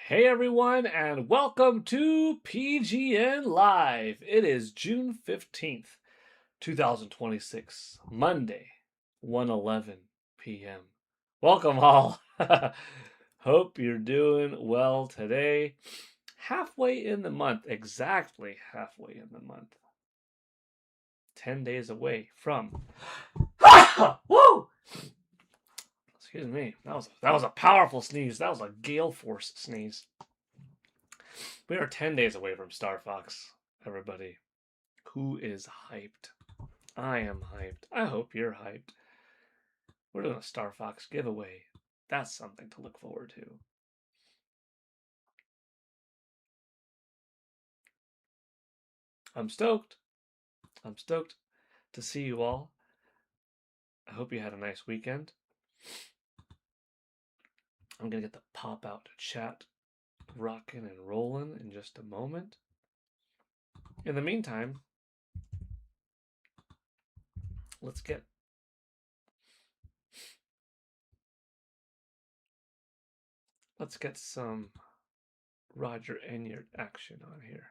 Hey everyone, and welcome to PGN Live. It is June 15th, 2026, Monday, 1:11 p.m. Welcome all. Hope you're doing well today. Halfway in the month, exactly halfway in the month. 10 days away from Woo! Excuse me. That was a powerful sneeze. That was a gale force sneeze. We are 10 days away from Star Fox, everybody. Who is hyped? I am hyped. I hope you're hyped. We're doing a Star Fox giveaway. That's something to look forward to. I'm stoked. I'm stoked to see you all. I hope you had a nice weekend. I'm going to get the pop out chat rocking and rolling in just a moment. In the meantime, let's get some Roger Enyart action on here.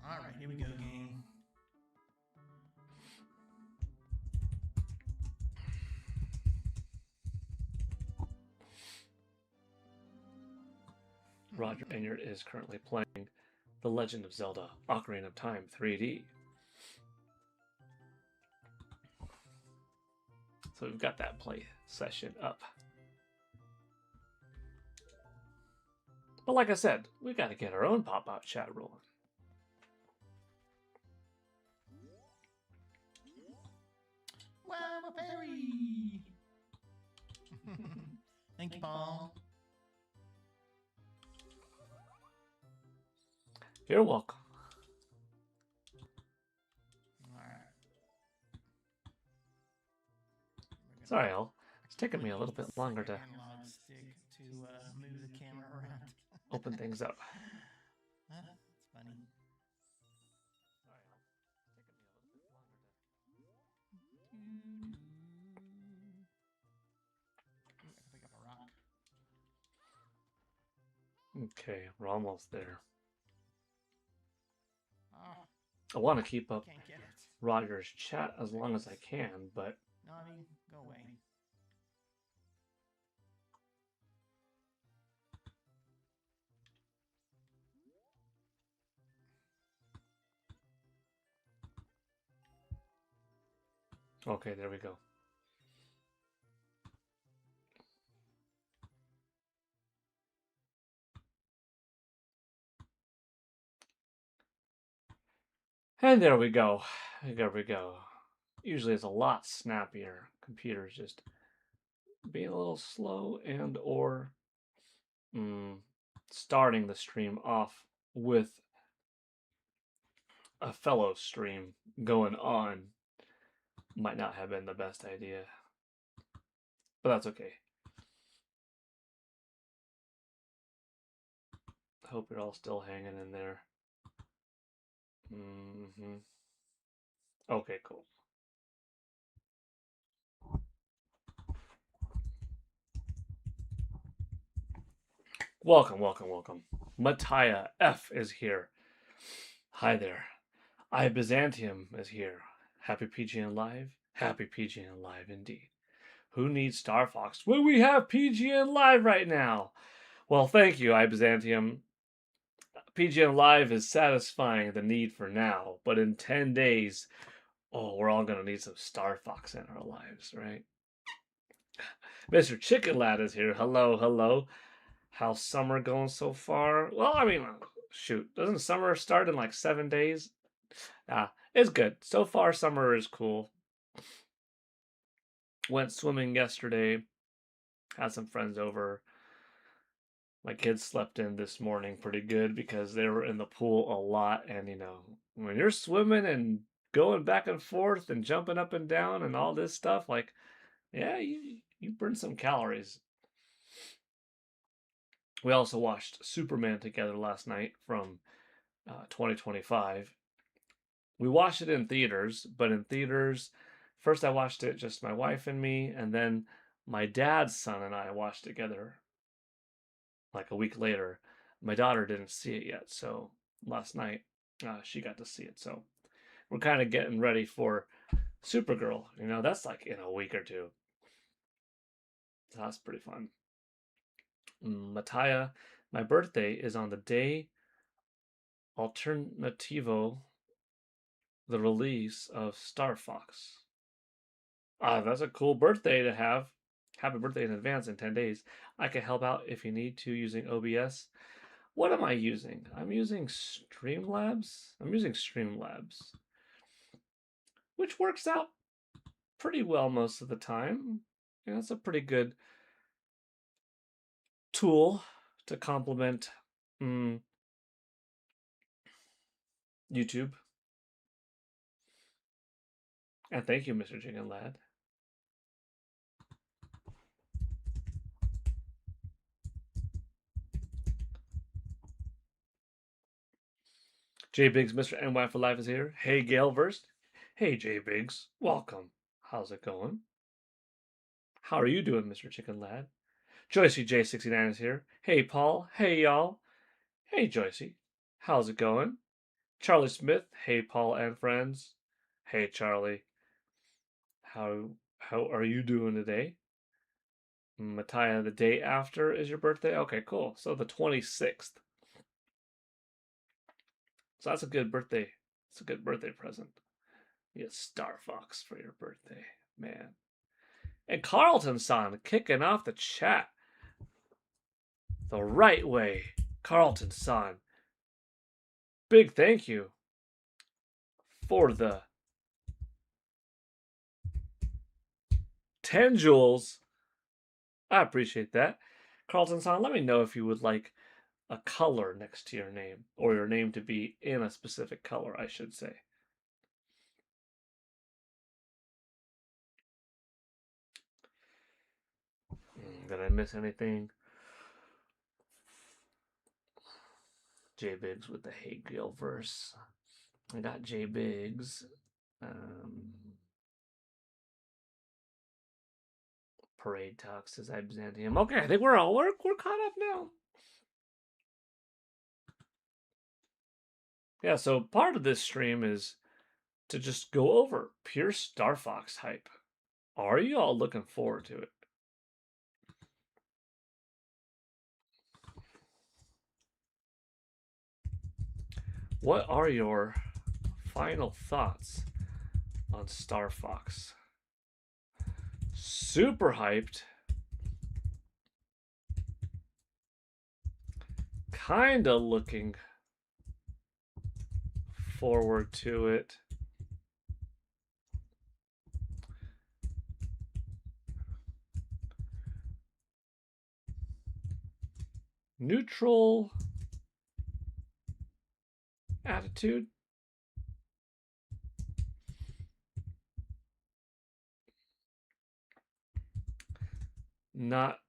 All right, here we go, gang. Roger Enyart is currently playing The Legend of Zelda Ocarina of Time 3D. So we've got that play session up. But like I said, we got to get our own pop-out chat rolling. Wow, a berry! Thank you, Paul. You're welcome. Sorry, Al. It's taking me a little bit longer to analog stick to move the camera around. open things up. That's funny. Pick up a rock. Okay, we're almost there. Oh, I want to keep up can't get it. Roger's chat as long as I can, but Naughty, go away. okay, there we go. And there we go. There we go. Usually it's a lot snappier. Computer's just being a little slow and or starting the stream off with a fellow stream going on might not have been the best idea. But that's okay. Hope you're all still hanging in there. Okay, cool. Welcome, welcome, welcome. Mattia F is here. Hi there. I Byzantium is here. Happy PGN Live. Happy PGN Live indeed. Who needs Star Fox? Well, we have PGN Live right now. Well, thank you, I Byzantium. PGN Live is satisfying the need for now, but in 10 days, we're all going to need some Star Fox in our lives, right? Mr. Chicken Lad is here. Hello, hello. How's summer going so far? Well, I mean, shoot, doesn't summer start in like 7 days? It's good. So far, summer is cool. Went swimming yesterday. Had some friends over. My kids slept in this morning pretty good because they were in the pool a lot. And, you know, when you're swimming and going back and forth and jumping up and down and all this stuff, like, yeah, you burn some calories. We also watched Superman together last night from 2025. We watched it in theaters, but in theaters, First, I watched it just my wife and me, and then my dad's son and I watched it together like a week later. My daughter didn't see it yet, so last night she got to see it. So we're kind of getting ready for Supergirl. You know, that's like in a week or two. So that's pretty fun. Mattia, my birthday is on the day alternativo the release of Star Fox. Ah, that's a cool birthday to have. Happy birthday in advance in 10 days. I can help out if you need to using OBS. What am I using? I'm using Streamlabs. Which works out pretty well most of the time. Yeah, it's a pretty good tool to complement YouTube. And thank you, Mr. Chicken Lad. J Biggs, Mr. NY for Life is here. Hey, Gail Verst. Hey, J Biggs. Welcome. How's it going? How are you doing, Mr. Chicken Lad? Joycey J69 is here. Hey, Paul. Hey, y'all. Hey, Joycey. How's it going? Charlie Smith. Hey, Paul and friends. Hey, Charlie. How are you doing today? Mattia, the day after is your birthday? Okay, cool. So the 26th. So that's a good birthday. It's a good birthday present. You get Star Fox for your birthday, man. And Carlton Son kicking off the chat the right way. Carlton Son. Big thank you for the 10 jewels. I appreciate that. Carlton Son, let me know if you would like a color next to your name, or your name to be in a specific color, I should say. Did I miss anything? J Biggs with the Hey Gil verse. I got J Biggs. Parade talks says Byzantium. Okay, I think we're caught up now. Yeah, so part of this stream is to just go over pure Star Fox hype. Are you all looking forward to it? What are your final thoughts on Star Fox? Super hyped. Kinda looking forward to it. Neutral attitude. Not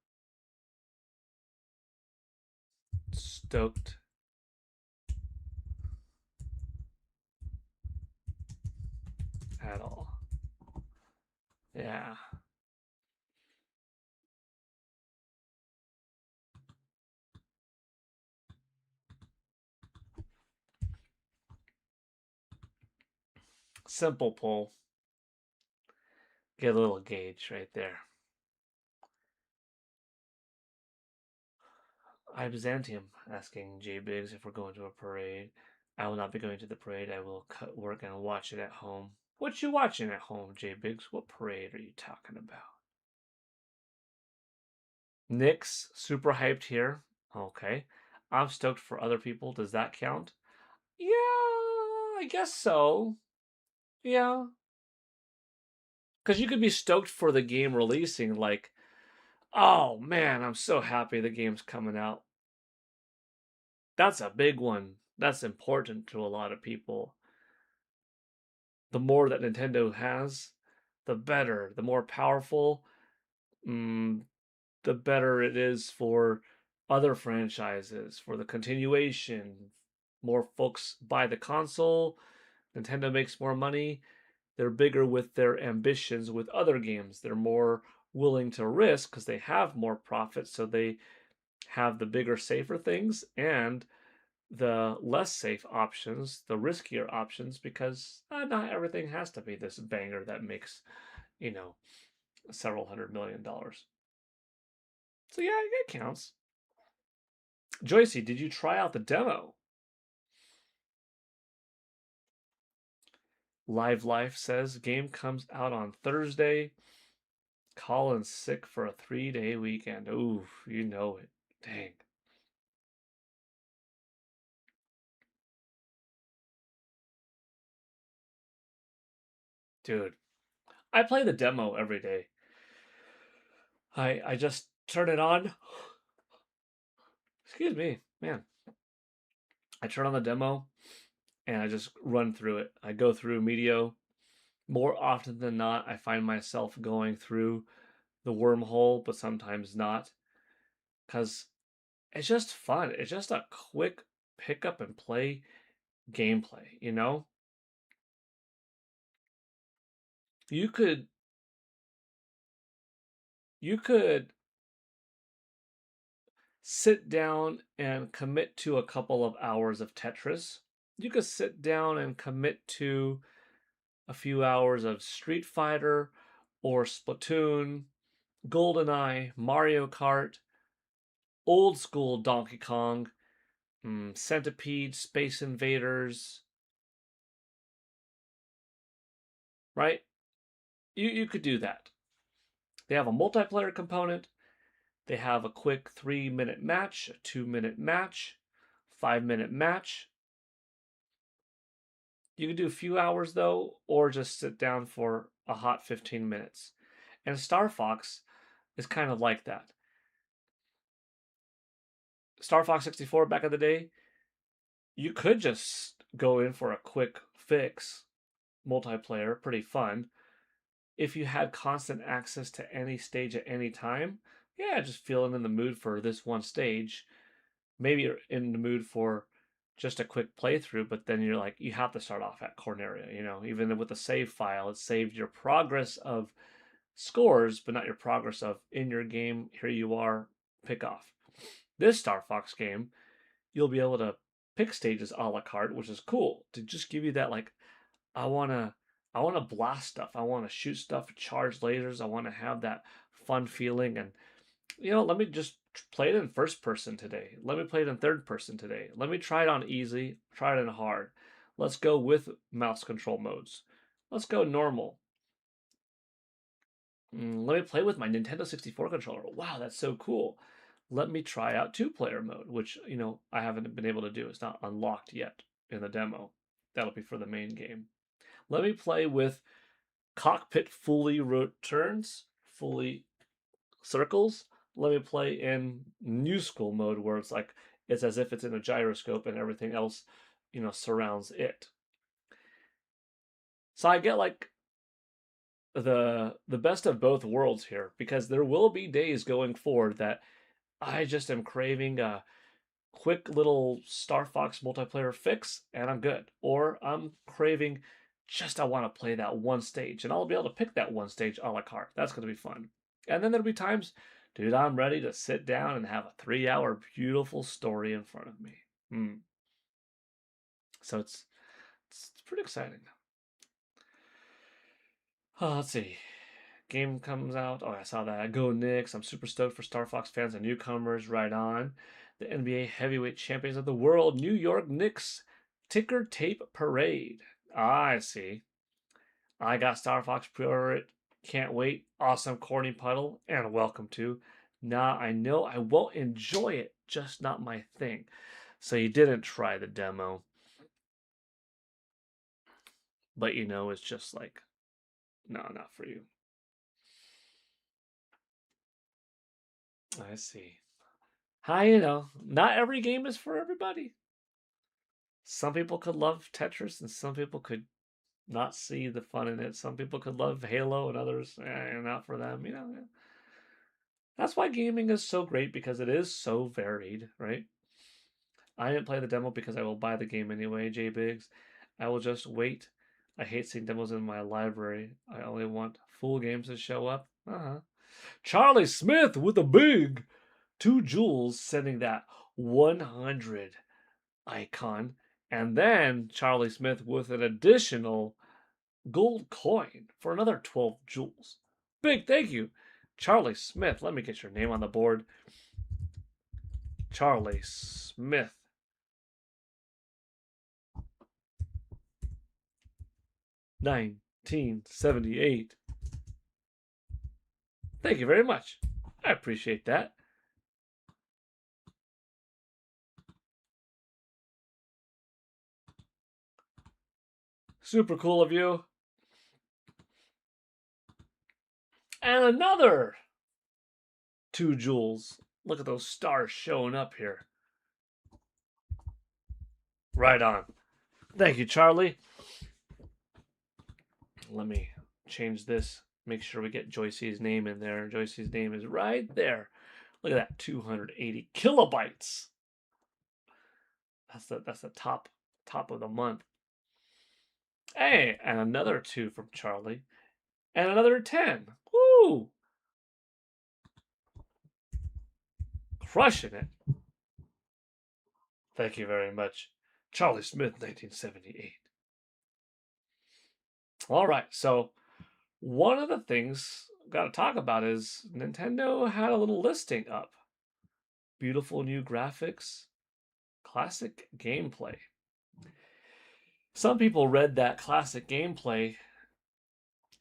stoked at all. Yeah. Simple pull. Get a little gauge right there. I Byzantium asking J Biggs if we're going to a parade. I will not be going to the parade. I will cut work and watch it at home. What you watching at home, J Biggs? What parade are you talking about? Nick's super hyped here. Okay. I'm stoked for other people. Does that count? Yeah, I guess so. Yeah. Because you could be stoked for the game releasing, like, oh man, I'm so happy the game's coming out. That's a big one. That's important to a lot of people. The more that Nintendo has, the better. The more powerful, the better it is for other franchises, for the continuation. More folks buy the console, Nintendo makes more money. They're bigger with their ambitions with other games. They're more willing to risk because they have more profit, so they have the bigger, safer things and the less safe options, the riskier options, because not everything has to be this banger that makes, you know, several $100 million. So yeah, it counts. Joycey, did you try out the demo? Live Life says game comes out on Thursday. Colin's sick for a 3-day weekend. Ooh, you know it. Dang. Dude, I play the demo every day. I just turn it on. Excuse me, man. I turn on the demo and I just run through it. I go through Medio. More often than not, I find myself going through the wormhole, but sometimes not. Because it's just fun. It's just a quick pick up and play gameplay, you know? You could you could sit down and commit to a couple of hours of Tetris. You could sit down and commit to a few hours of Street Fighter or Splatoon, GoldenEye, Mario Kart, old school Donkey Kong, Centipede, Space Invaders, right? You could do that. They have a multiplayer component. They have a quick 3-minute match, a 2-minute match, 5-minute match. You can do a few hours though, or just sit down for a hot 15 minutes. And Star Fox is kind of like that. Star Fox 64 back in the day, you could just go in for a quick fix multiplayer, pretty fun. If you had constant access to any stage at any time, yeah, just feeling in the mood for this one stage. Maybe you're in the mood for just a quick playthrough, but then you're like, you have to start off at Corneria, you know, even with the save file, it saved your progress of scores, but not your progress of in your game, here you are, pick off. This Star Fox game, you'll be able to pick stages a la carte, which is cool to just give you that like I wanna I wanna blast stuff. I wanna shoot stuff, charge lasers. I wanna have that fun feeling. And let me just play it in first person today. Let me play it in third person today. Let me try it on easy, try it in hard. Let's go with mouse control modes. Let's go normal. Let me play with my Nintendo 64 controller. Wow, that's so cool. Let me try out two-player mode, which, I haven't been able to do. It's not unlocked yet in the demo. That'll be for the main game. Let me play with cockpit fully turns, fully circles. Let me play in new school mode where it's as if it's in a gyroscope and everything else, surrounds it. So I get like the best of both worlds here because there will be days going forward that I just am craving a quick little Star Fox multiplayer fix and I'm good. Or I'm craving just I want to play that one stage and I'll be able to pick that one stage a la carte. That's going to be fun. And then there'll be times, dude, I'm ready to sit down and have a 3-hour beautiful story in front of me. So it's pretty exciting. Let's see. Game comes out. Oh, I saw that. Go Knicks. I'm super stoked for Star Fox fans and newcomers. Right on. The NBA heavyweight champions of the world, New York Knicks. Ticker tape parade. I see. I got Star Fox pre-order it. Can't wait. Awesome corny puddle. And welcome to. Nah, I know I won't enjoy it. Just not my thing. So you didn't try the demo. But it's just like, no, not for you. I see. Hi, not every game is for everybody. Some people could love Tetris and some people could not see the fun in it. Some people could love Halo and others, not for them. That's why gaming is so great because it is so varied, right? I didn't play the demo because I will buy the game anyway, J Biggs. I will just wait I hate seeing demos in my library. I only want full games to show up. Charlie Smith with a big 2 jewels, sending that 100 icon. And then Charlie Smith with an additional gold coin for another 12 jewels. Big thank you, Charlie Smith. Let me get your name on the board. Charlie Smith. 1978. Thank you very much. I appreciate that. Super cool of you. And another 2 jewels. Look at those stars showing up here. Right on. Thank you, Charlie. Let me change this. Make sure we get Joycey's name in there. Joycey's name is right there. Look at that, 280 kilobytes. That's the top of the month. Hey, and another 2 from Charlie, and another 10. Woo! Crushing it. Thank you very much, Charlie Smith, 1978. All right, so one of the things I've got to talk about is Nintendo had a little listing up. Beautiful new graphics, classic gameplay. Some people read that classic gameplay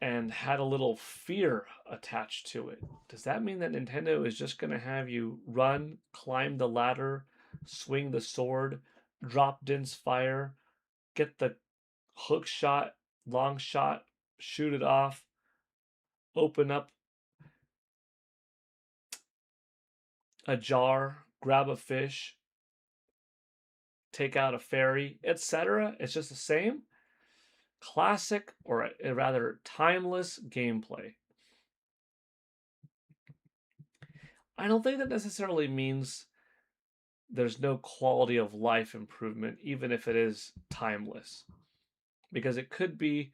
and had a little fear attached to it. Does that mean that Nintendo is just going to have you run, climb the ladder, swing the sword, drop Din's fire, get the hook shot, long shot, shoot it off, open up a jar, grab a fish, take out a fairy, etc.? It's just the same? Classic, or rather timeless gameplay. I don't think that necessarily means there's no quality of life improvement, even if it is timeless. Because it could be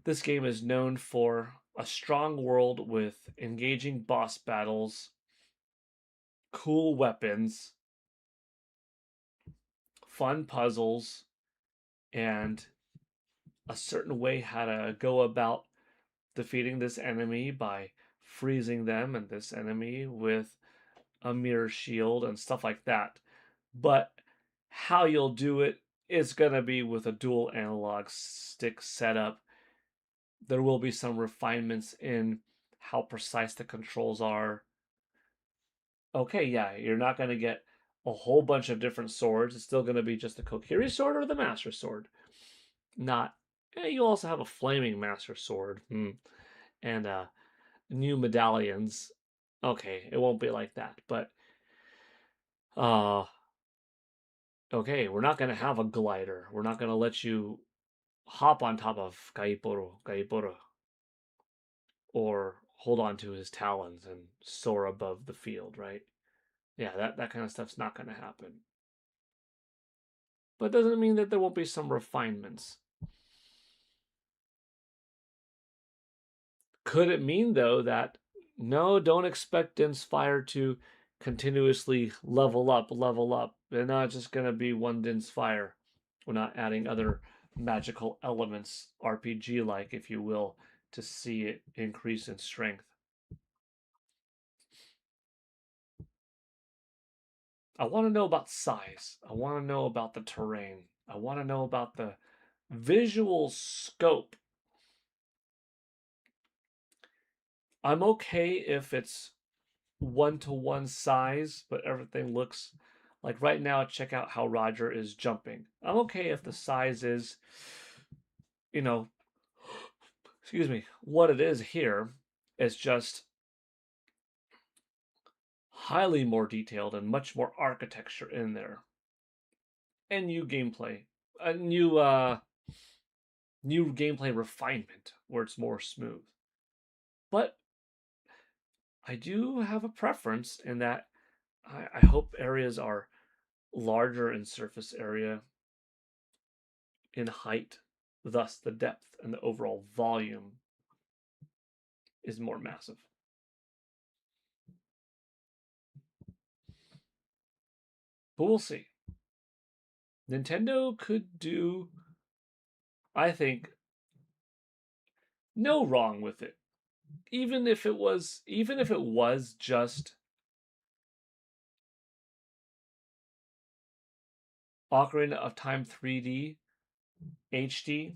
this game is known for a strong world with engaging boss battles, cool weapons, fun puzzles, and a certain way how to go about defeating this enemy by freezing them and this enemy with a mirror shield and stuff like that. But how you'll do it is going to be with a dual analog stick setup. There will be some refinements in how precise the controls are. Okay, yeah, you're not going to get a whole bunch of different swords. It's still going to be just the Kokiri sword or the Master Sword. Not. You also have a flaming Master Sword. And new medallions. Okay, it won't be like that, but okay, we're not gonna have a glider. We're not gonna let you hop on top of Kaiporo, or hold on to his talons and soar above the field, right? Yeah, that kind of stuff's not gonna happen. But doesn't mean that there won't be some refinements. Could it mean though that no, don't expect Inspire to continuously level up, level up. They're not just gonna be one Inspire. We're not adding other magical elements, RPG like, if you will, to see it increase in strength. I want to know about size. I want to know about the terrain. I want to know about the visual scope. I'm okay if it's 1-to-1 size, but everything looks like right now. Check out how Roger is jumping. I'm okay if the size is, you know, excuse me, what it is here is just highly more detailed and much more architecture in there, and new gameplay, a new gameplay refinement where it's more smooth. But I do have a preference in that I hope areas are larger in surface area, in height, Thus, the depth and the overall volume is more massive. But we'll see. Nintendo could do, I think, no wrong with it. Even if it was just Ocarina of Time 3D HD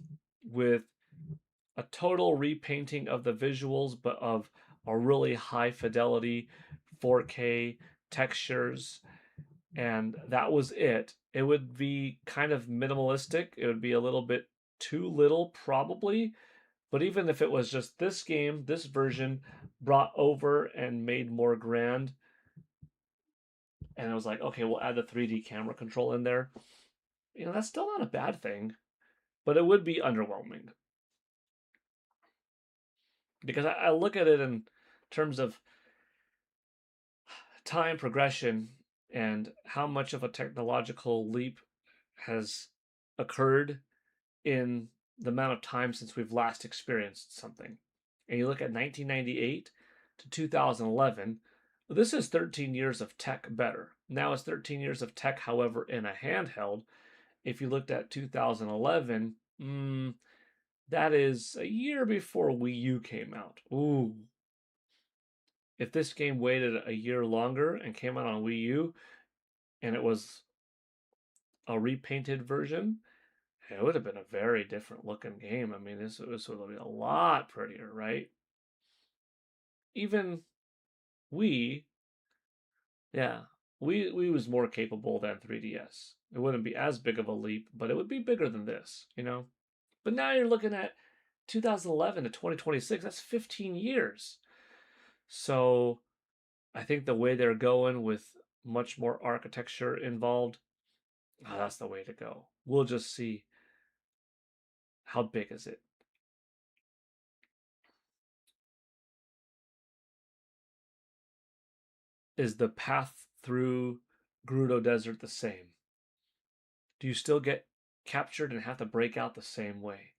with a total repainting of the visuals, but of a really high fidelity 4K textures, and that was it. It would be kind of minimalistic. It would be a little bit too little, probably. But even if it was just this game, this version brought over and made more grand, and it was like, okay, we'll add the 3D camera control in there, that's still not a bad thing. But it would be underwhelming. Because I look at it in terms of time progression and how much of a technological leap has occurred in the amount of time since we've last experienced something. And you look at 1998 to 2011, this is 13 years of tech better. Now it's 13 years of tech, however, in a handheld. If you looked at 2011, that is a year before Wii U came out. Ooh. If this game waited a year longer and came out on Wii U and it was a repainted version, it would have been a very different looking game. I mean, this would have been a lot prettier, right? Even Wii, yeah, Wii was more capable than 3DS. It wouldn't be as big of a leap, but it would be bigger than this. But now you're looking at 2011 to 2026. That's 15 years. So I think the way they're going with much more architecture involved, that's the way to go. We'll just see how big is it. Is the path through Gerudo Desert the same? Do you still get captured and have to break out the same way?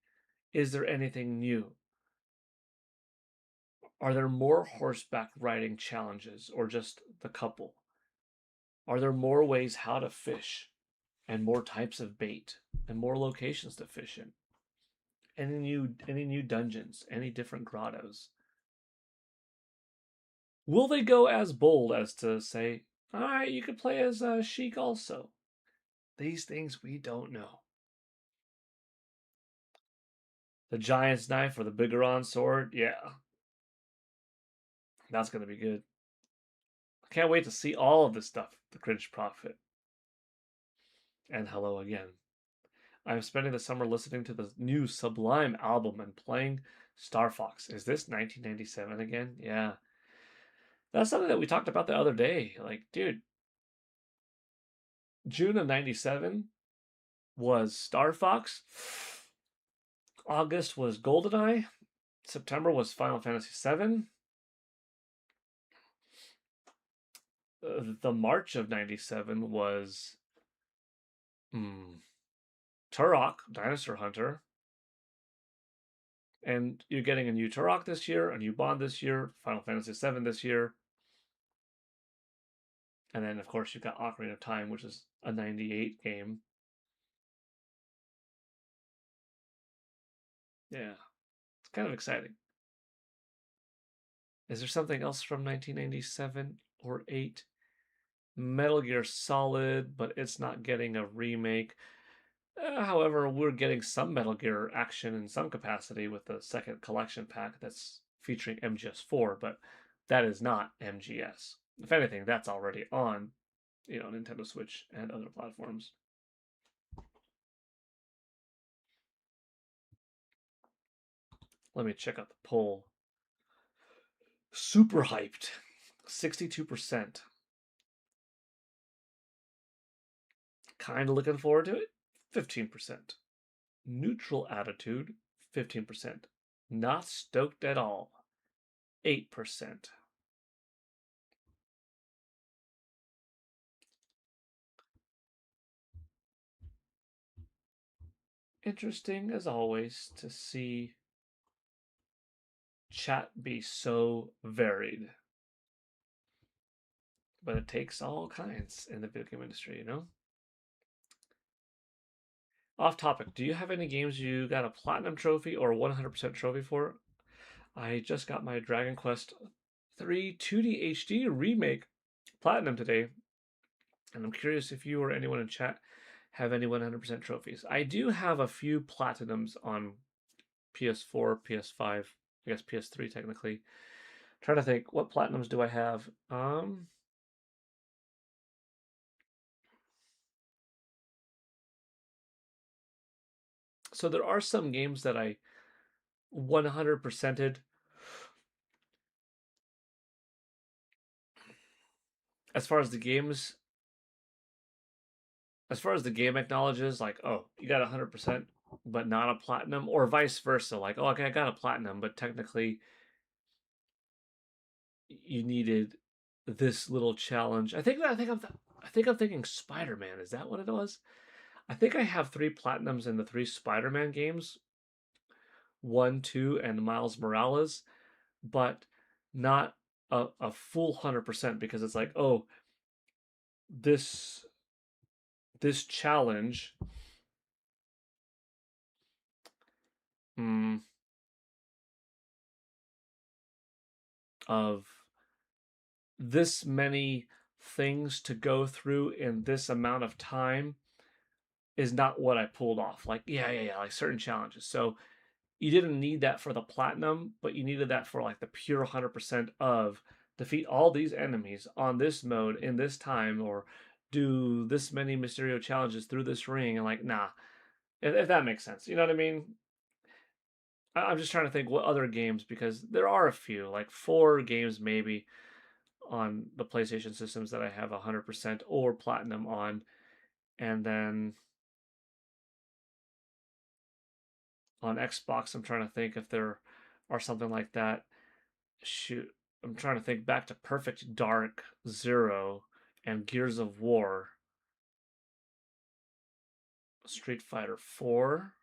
Is there anything new? Are there more horseback riding challenges or just the couple? Are there more ways how to fish and more types of bait and more locations to fish in? Any new dungeons, any different grottos? Will they go as bold as to say, all right, you could play as Sheik also? These things we don't know. The giant's knife or the Bigoron sword, yeah, that's gonna be good. I can't wait to see all of this stuff. The Cringe Prophet. And hello again. I'm spending the summer listening to the new Sublime album and playing Star Fox. Is this 1997 again? Yeah. That's something that we talked about the other day. Like, dude, June of 97 was Star Fox. August was GoldenEye. September was Final Fantasy VII. The March of 97 was Turok, Dinosaur Hunter. And you're getting a new Turok this year, a new Bond this year, Final Fantasy VII this year. And then, of course, you've got Ocarina of Time, which is a 98 game. Yeah, it's kind of exciting. Is there something else from 1997 or 8? Metal Gear Solid, but it's not getting a remake. However, we're getting some Metal Gear action in some capacity with the second collection pack that's featuring MGS4, but that is not MGS. If anything, that's already on, Nintendo Switch and other platforms. Let me check out the poll. Super hyped, 62%. Kind of looking forward to it, 15%. Neutral attitude, 15%. Not stoked at all, 8%. interesting as always to see chat be so varied. But it takes all kinds in the video game industry, you know? Off topic, do you have any games you got a platinum trophy or 100% trophy for? I just got my Dragon Quest 3 2D HD remake platinum today, and I'm curious if you or anyone in chat have any 100% trophies. I do have a few platinums on PS4, PS5, I guess PS3 technically. Trying to think, what platinums do I have? So there are some games that I 100%ed. As far as the games, as far as the game acknowledges, like, oh, you got 100%, but not a platinum, or vice versa. Like, oh, okay, I got a platinum, but technically you needed this little challenge. I think I'm thinking Spider-Man. Is that what it was? I think I have 3 platinums in the 3 Spider-Man games, 1, 2, and Miles Morales, but not a full 100% because it's like, oh, this this challenge mm, of this many things to go through in this amount of time is not what I pulled off. Like, yeah, like certain challenges. So you didn't need that for the platinum, but you needed that for like the pure 100% of defeat all these enemies on this mode in this time or do this many Mysterio challenges through this ring. And like, nah, if that makes sense. You know what I mean? I'm just trying to think what other games, because there are a few, like 4 games maybe on the PlayStation systems that I have 100% or platinum on. And then on Xbox, I'm trying to think if there are something like that. Shoot, I'm trying to think back to Perfect Dark, Zero, and Gears of War, Street Fighter 4.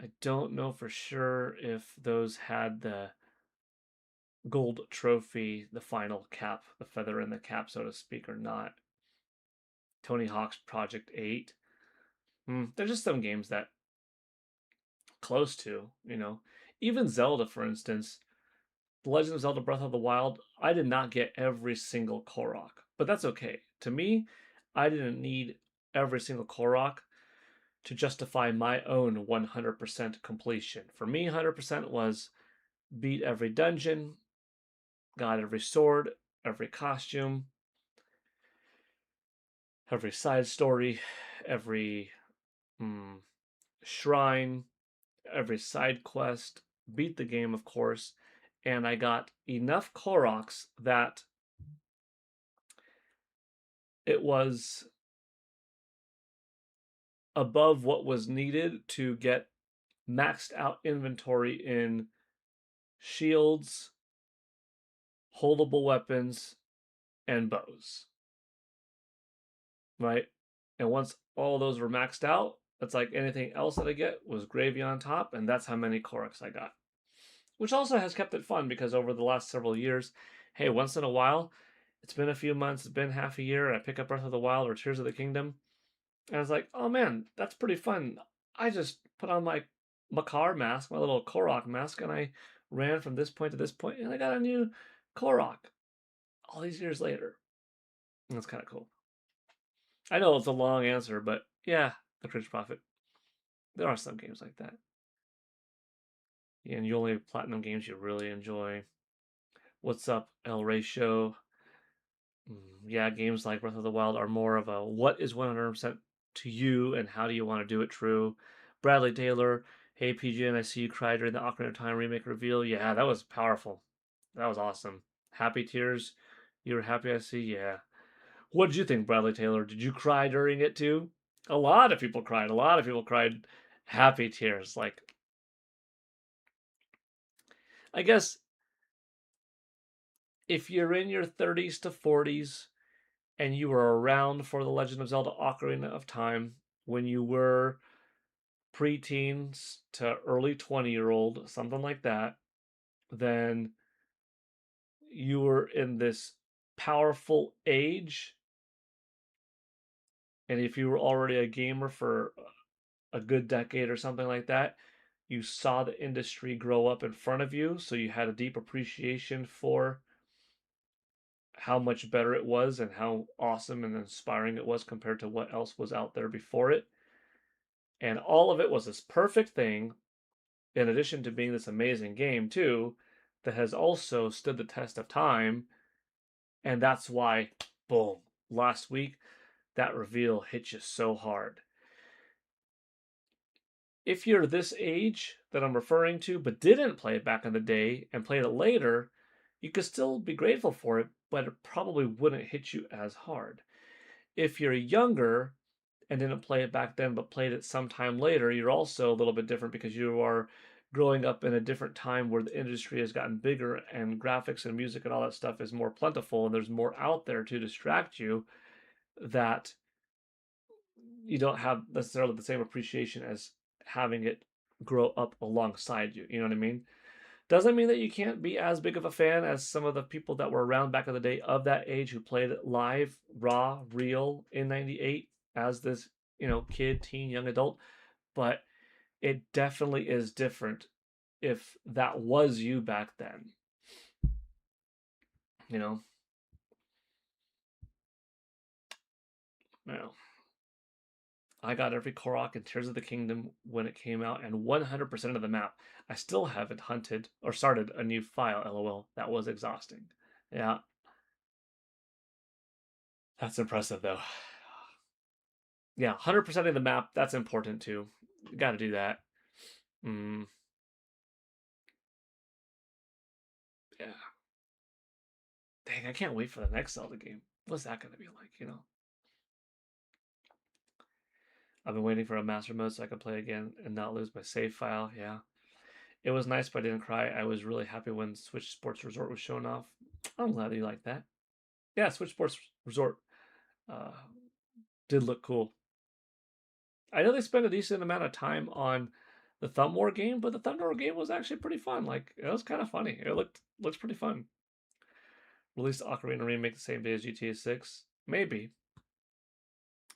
I don't know for sure if those had the gold trophy, the final cap, the feather in the cap, so to speak, or not. Tony Hawk's Project 8. There's just some games that close to, you know. Even Zelda, for instance, The Legend of Zelda Breath of the Wild, I did not get every single Korok, but that's okay. To me, I didn't need every single Korok to justify my own 100% completion. For me, 100% was beat every dungeon, got every sword, every costume, every side story, every shrine, every side quest, beat the game, of course, and I got enough Koroks that it was above what was needed to get maxed out inventory in shields, holdable weapons, and bows. Right? And once all those were maxed out, it's like anything else that I get was gravy on top, and that's how many Koroks I got. Which also has kept it fun because over the last several years, hey, once in a while, it's been a few months, it's been half a year, and I pick up Breath of the Wild or Tears of the Kingdom, and I was like, oh man, that's pretty fun. I just put on my Makar mask, my little Korok mask, and I ran from this point to this point, and I got a new Korok all these years later. And that's kind of cool. I know it's a long answer, but yeah, the Cringe Prophet. There are some games like that. And you only platinum games you really enjoy. What's up, El Ratio? Yeah, games like Breath of the Wild are more of a what is 100% to you and how do you want to do it true. Bradley Taylor, hey PGN, I see you cried during the Ocarina of Time remake reveal. Yeah, that was powerful. That was awesome. Happy tears. You were happy, I see. Yeah. What did you think, Bradley Taylor? Did you cry during it too? A lot of people cried. A lot of people cried happy tears. Like, I guess if you're in your 30s to 40s and you were around for The Legend of Zelda Ocarina of Time when you were preteens to early 20-year-old, something like that, then you were in this powerful age. And if you were already a gamer for a good decade or something like that, you saw the industry grow up in front of you. So you had a deep appreciation for how much better it was and how awesome and inspiring it was compared to what else was out there before it. And all of it was this perfect thing, in addition to being this amazing game, too, that has also stood the test of time. And that's why, boom, last week, that reveal hit you so hard. If you're this age that I'm referring to, but didn't play it back in the day and played it later, you could still be grateful for it, but it probably wouldn't hit you as hard. If you're younger and didn't play it back then, but played it sometime later, you're also a little bit different because you are growing up in a different time where the industry has gotten bigger and graphics and music and all that stuff is more plentiful and there's more out there to distract you, that you don't have necessarily the same appreciation as having it grow up alongside you. You know what I mean? Doesn't mean that you can't be as big of a fan as some of the people that were around back in the day of that age who played it live, raw, real in 98 as this, kid, teen, young adult. But it definitely is different if that was you back then. You know? Well, I got every Korok in Tears of the Kingdom when it came out and 100% of the map. I still haven't hunted or started a new file, lol. That was exhausting. Yeah, that's impressive though. Yeah, 100% of the map, that's important too. You gotta do that. Mm, yeah. Dang, I can't wait for the next Zelda game. What's that gonna be like? I've been waiting for a master mode so I can play again and not lose my save file. Yeah. It was nice, but I didn't cry. I was really happy when Switch Sports Resort was shown off. I'm glad you like that. Yeah, Switch Sports Resort uh, did look cool. I know they spent a decent amount of time on the Thumb War game, but the Thumb War game was actually pretty fun. Like, it was kind of funny. It looks pretty fun. Released Ocarina remake the same day as GTA 6? Maybe.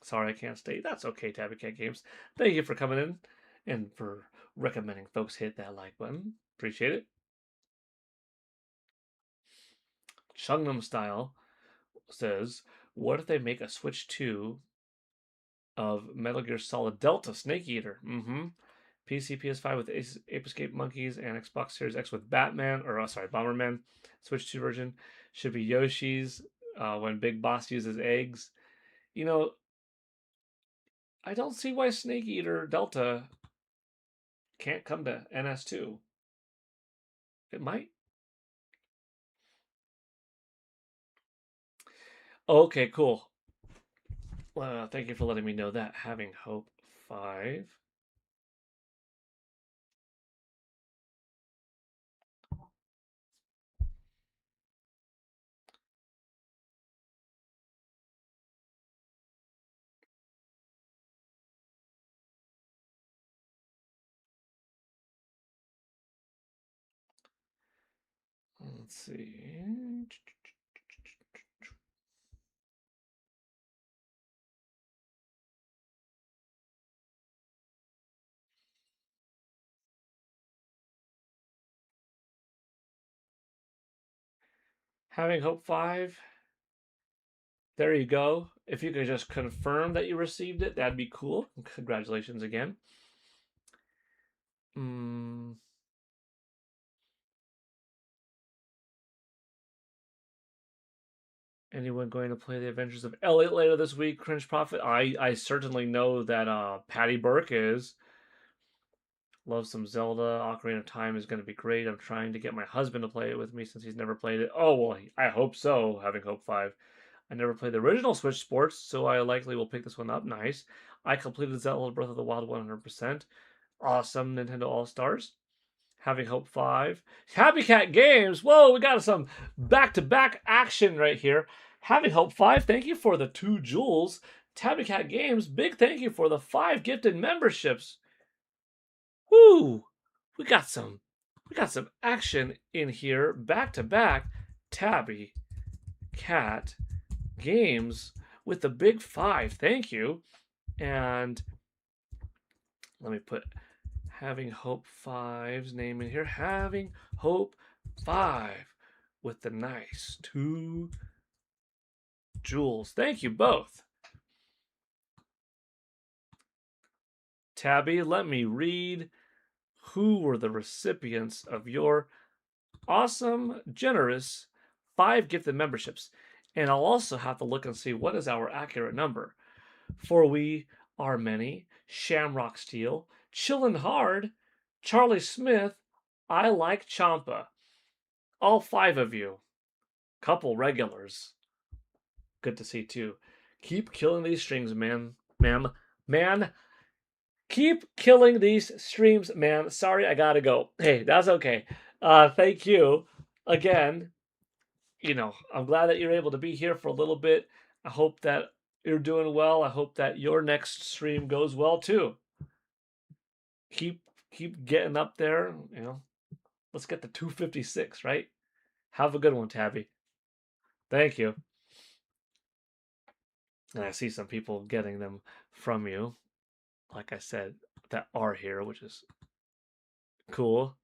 Sorry, I can't stay. That's okay, Tabby Cat Games. Thank you for coming in and for recommending folks hit that like button. Appreciate it. Chungnam Style says, what if they make a Switch 2 of Metal Gear Solid Delta Snake Eater? Mm-hmm. PC, PS5 with Ape Escape Monkeys, and Xbox Series X with Batman, or sorry, Bomberman. Switch 2 version should be Yoshi's when Big Boss uses eggs. You know, I don't see why Snake Eater Delta can't come to NS2. It might. Okay, cool. Thank you for letting me know that. Having Hope 5. Let's see. Having Hope 5. There you go. If you could just confirm that you received it, that'd be cool. Congratulations again. Mm, anyone going to play the Adventures of Elliot later this week? Cringe Prophet. I certainly know that Patty Burke is. Love some Zelda. Ocarina of Time is going to be great. I'm trying to get my husband to play it with me since he's never played it. Oh well, I hope so. Having Hope 5. I never played the original Switch Sports, so I likely will pick this one up. Nice. I completed Zelda Breath of the Wild 100%. Awesome Nintendo All Stars. Having Hope 5. Happy Cat Games. Whoa, we got some back-to-back action right here. Having Hope 5, thank you for the 2 jewels. Tabby Cat Games, big thank you for the 5 gifted memberships. Woo! We got some action in here. Back to back. Tabby, Cat, Games with the big 5. Thank you. And let me put Having Hope 5's name in here. Having Hope 5 with the nice 2 jewels. Thank you both. Tabby, let me read who were the recipients of your awesome, generous 5 gifted memberships. And I'll also have to look and see what is our accurate number. For we are many, Shamrock Steel, Chillin' Hard, Charlie Smith, I Like Champa. All 5 of you. Couple regulars. Good to see too. Keep killing these streams, man. Man. Keep killing these streams, man. Sorry, I gotta go. Hey, that's okay. Thank you again. I'm glad that you're able to be here for a little bit. I hope that you're doing well. I hope that your next stream goes well too. Keep getting up there. Let's get to 256, right? Have a good one, Tabby. Thank you. And I see some people getting them from you, like I said, that are here, which is cool.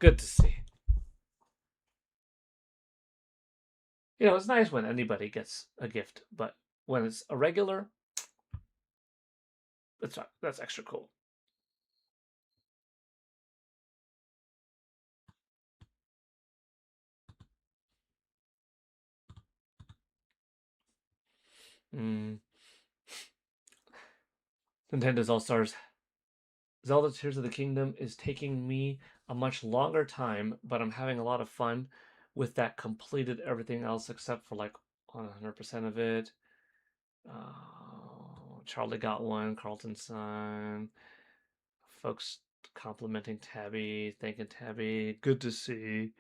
Good to see. It's nice when anybody gets a gift, but when it's a regular, that's extra cool. Nintendo's All Stars. Zelda Tears of the Kingdom is taking me a much longer time, but I'm having a lot of fun with that. Completed everything else except for like 100% of it. Charlie got one. Carlton's son. Folks complimenting Tabby, thanking Tabby. Good to see.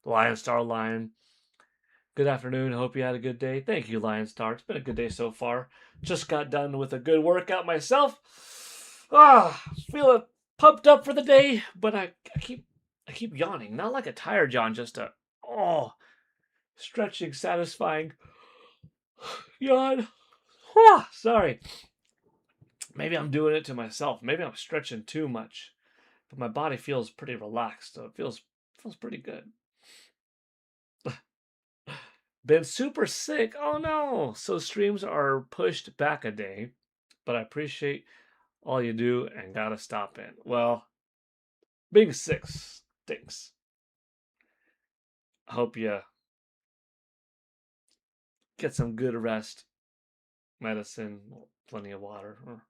Lion Star Lion. Good afternoon. Hope you had a good day. Thank you, Lion Star. It's been a good day so far. Just got done with a good workout myself. Feeling pumped up for the day, but I keep yawning. Not like a tired yawn, just a stretching, satisfying yawn. Sorry. Maybe I'm doing it to myself. Maybe I'm stretching too much. But my body feels pretty relaxed, so it feels pretty good. Been super sick. Oh no. So streams are pushed back a day, but I appreciate all you do and gotta stop in. Well, being sick stinks. I hope you get some good rest, medicine, plenty of water, or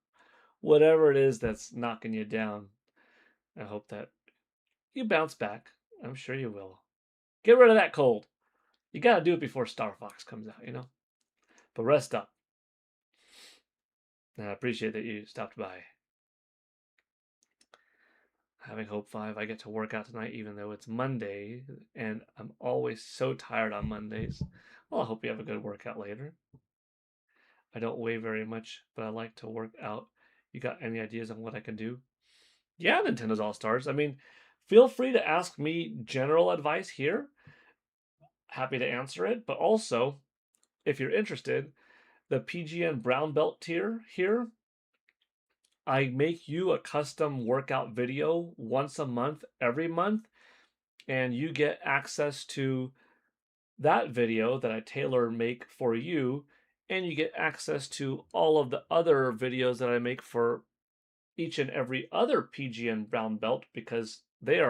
whatever it is that's knocking you down. I hope that you bounce back. I'm sure you will. Get rid of that cold. You gotta do it before Star Fox comes out, But rest up. And I appreciate that you stopped by. Having Hope 5, I get to work out tonight even though it's Monday, and I'm always so tired on Mondays. Well, I hope you have a good workout later. I don't weigh very much, but I like to work out. You got any ideas on what I can do? Yeah, Nintendo's All Stars. I mean, feel free to ask me general advice here. Happy to answer it. But also, if you're interested, the PGN Brown Belt tier here, I make you a custom workout video once a month, every month, and you get access to that video that I tailor make for you, and you get access to all of the other videos that I make for each and every other PGN brown belt, because they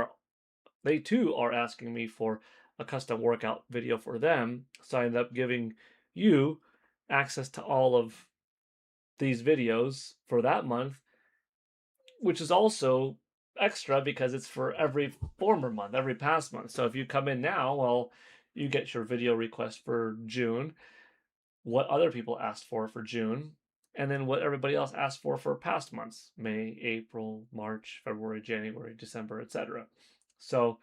too are asking me for a custom workout video for them. So I end up giving you access to all of these videos for that month, which is also extra because it's for every former month, every past month. So if you come in now, well, you get your video request for June, what other people asked for June, and then what everybody else asked for past months: May, April, March, February, January, December, etc. So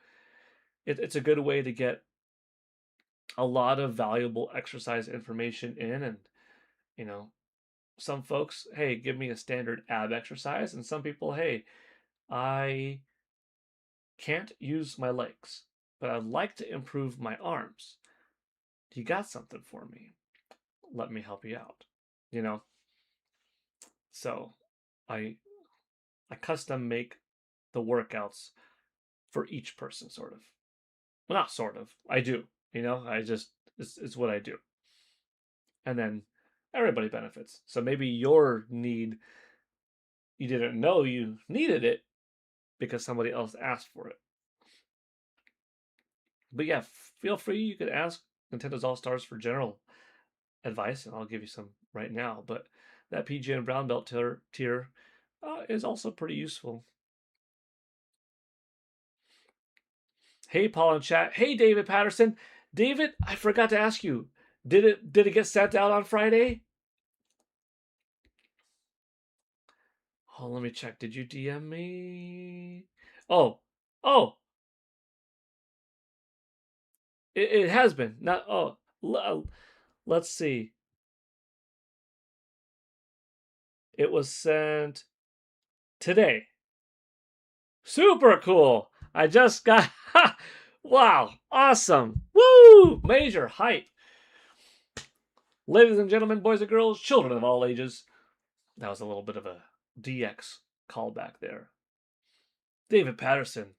it's a good way to get a lot of valuable exercise information in, and you know, some folks, hey, give me a standard ab exercise, and some people, hey, I can't use my legs, but I'd like to improve my arms. You got something for me? Let me help you out. You know, so I I custom make the workouts for each person, sort of. Well, not sort of. I do. You know, I just it's what I do, and then everybody benefits. So maybe your need, you didn't know you needed it because somebody else asked for it. But yeah, feel free. You could ask Nintendo's All Stars for general advice, and I'll give you some right now. But that PGN Brown Belt tier is also pretty useful. Hey, Paul in chat. Hey, David Patterson. David, I forgot to ask you. Did it get sent out on Friday? Oh, let me check. Did you DM me? Oh, oh, it has been. Not oh. Let's see. It was sent today. Super cool. I just got. Wow, awesome. Woo! Major hype. Ladies and gentlemen, boys and girls, children of all ages. That was a little bit of a DX callback there. David Patterson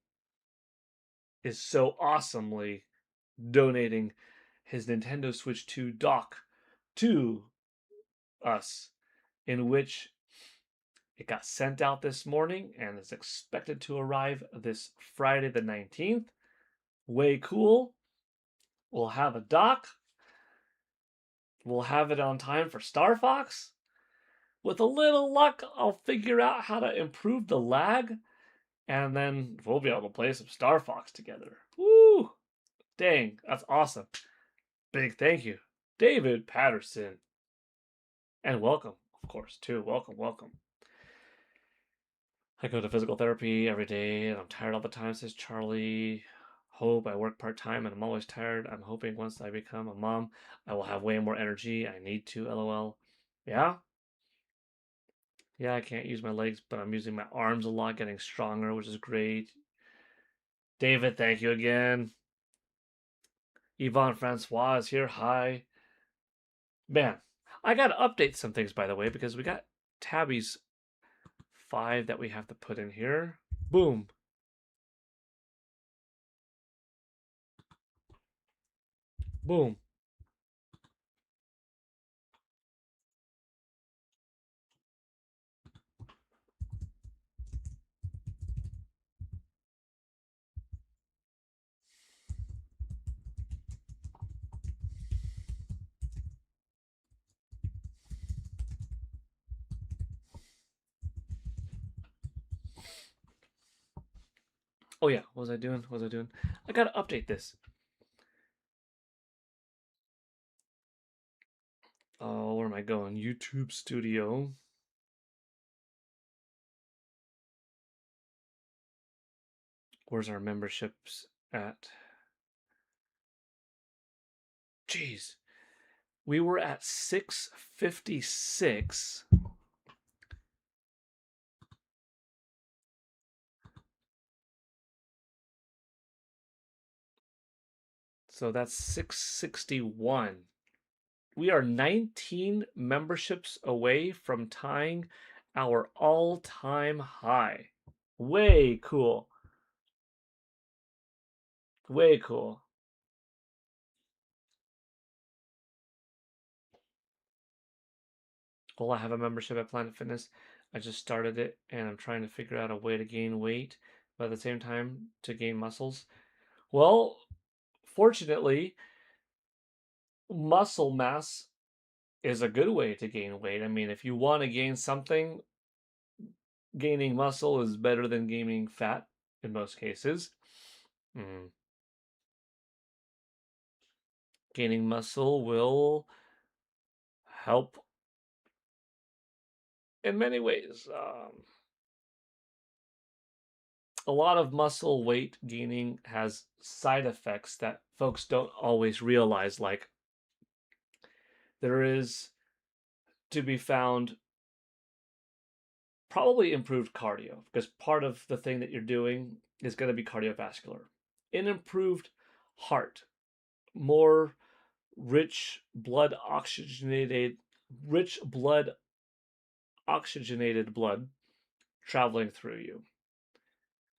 is so awesomely donating his Nintendo Switch 2 dock to us, in which it got sent out this morning and is expected to arrive this Friday the 19th. Way cool. We'll have a dock. We'll have it on time for Star Fox. With a little luck, I'll figure out how to improve the lag, and then we'll be able to play some Star Fox together. Woo! Dang, that's awesome. Big thank you, David Patterson. And welcome, of course, too. Welcome, welcome. I go to physical therapy every day, and I'm tired all the time, says Charlie. Hope I work part time and I'm always tired. I'm hoping once I become a mom, I will have way more energy. I need to, lol. Yeah? Yeah, I can't use my legs, but I'm using my arms a lot, getting stronger, which is great. David, thank you again. Yvonne Francois is here. Hi. Man, I got to update some things, by the way, because we got Tabby's 5 that we have to put in here. Boom. Boom. Oh yeah, what was I doing? What was I doing? I gotta update this. Oh, where am I going? YouTube Studio. Where's our memberships at? Jeez. We were at 656. So that's 661. We are 19 memberships away from tying our all-time high. Way cool. Way cool. Well, I have a membership at Planet Fitness. I just started it and I'm trying to figure out a way to gain weight, but at the same time to gain muscles. Well, fortunately, muscle mass is a good way to gain weight. I mean, if you want to gain something, gaining muscle is better than gaining fat in most cases. Mm. Gaining muscle will help in many ways. a lot of muscle weight gaining has side effects that folks don't always realize. Like, there is to be found probably improved cardio, because part of the thing that you're doing is going to be cardiovascular. An improved heart, more rich blood oxygenated blood traveling through you,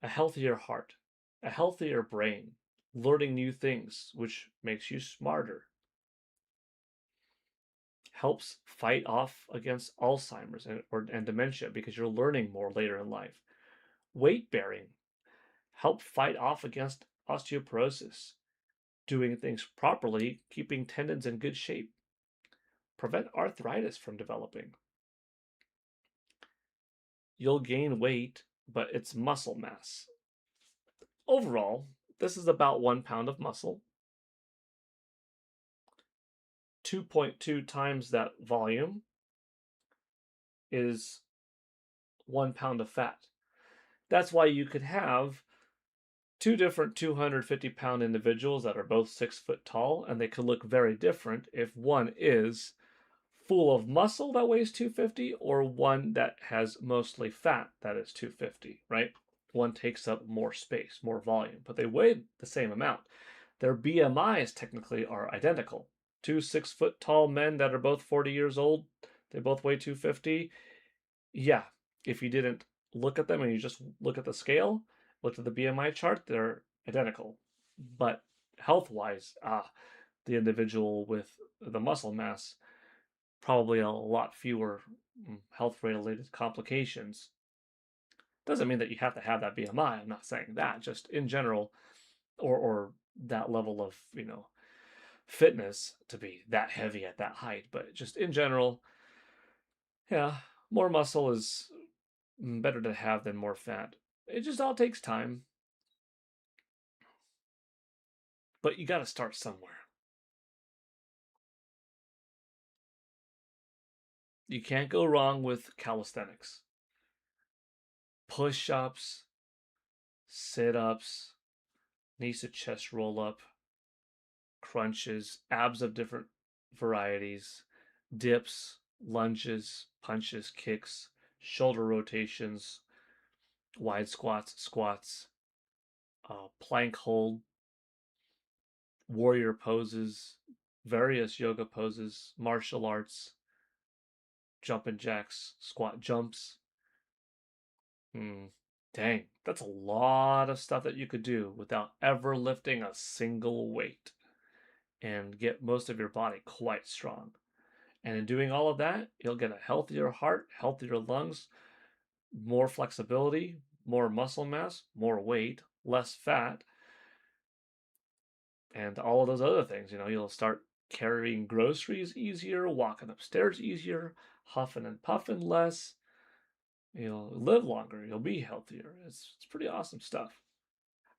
a healthier heart, a healthier brain, learning new things, which makes you smarter, helps fight off against Alzheimer's and dementia because you're learning more later in life. Weight bearing help fight off against osteoporosis, doing things properly, keeping tendons in good shape, prevent arthritis from developing. You'll gain weight, but it's muscle mass. Overall, this is about 1 pound of muscle, 2.2 times that volume is 1 pound of fat. That's why you could have two different 250-pound individuals that are both 6 foot tall, and they could look very different if one is full of muscle that weighs 250 or one that has mostly fat that is 250, right? One takes up more space, more volume, but they weigh the same amount. Their BMIs technically are identical. Two 6 foot tall men that are both 40 years old, they both weigh 250. Yeah, if you didn't look at them and you just look at the scale, look at the BMI chart, they're identical. But health wise, the individual with the muscle mass, probably a lot fewer health related complications. Doesn't mean that you have to have that BMI. I'm not saying that. Just in general, or that level of fitness to be that heavy at that height. But just in general, yeah, more muscle is better to have than more fat. It just all takes time, but you got to start somewhere. You can't go wrong with calisthenics. Push ups, sit ups, knees to chest roll up, crunches, abs of different varieties, dips, lunges, punches, kicks, shoulder rotations, wide squats, plank hold, warrior poses, various yoga poses, martial arts, jumping jacks, squat jumps. Dang, that's a lot of stuff that you could do without ever lifting a single weight and get most of your body quite strong. And in doing all of that, you'll get a healthier heart, healthier lungs, more flexibility, more muscle mass, more weight, less fat, and all of those other things. You'll start carrying groceries easier, walking upstairs easier, huffing and puffing less. You'll live longer, you'll be healthier. It's pretty awesome stuff.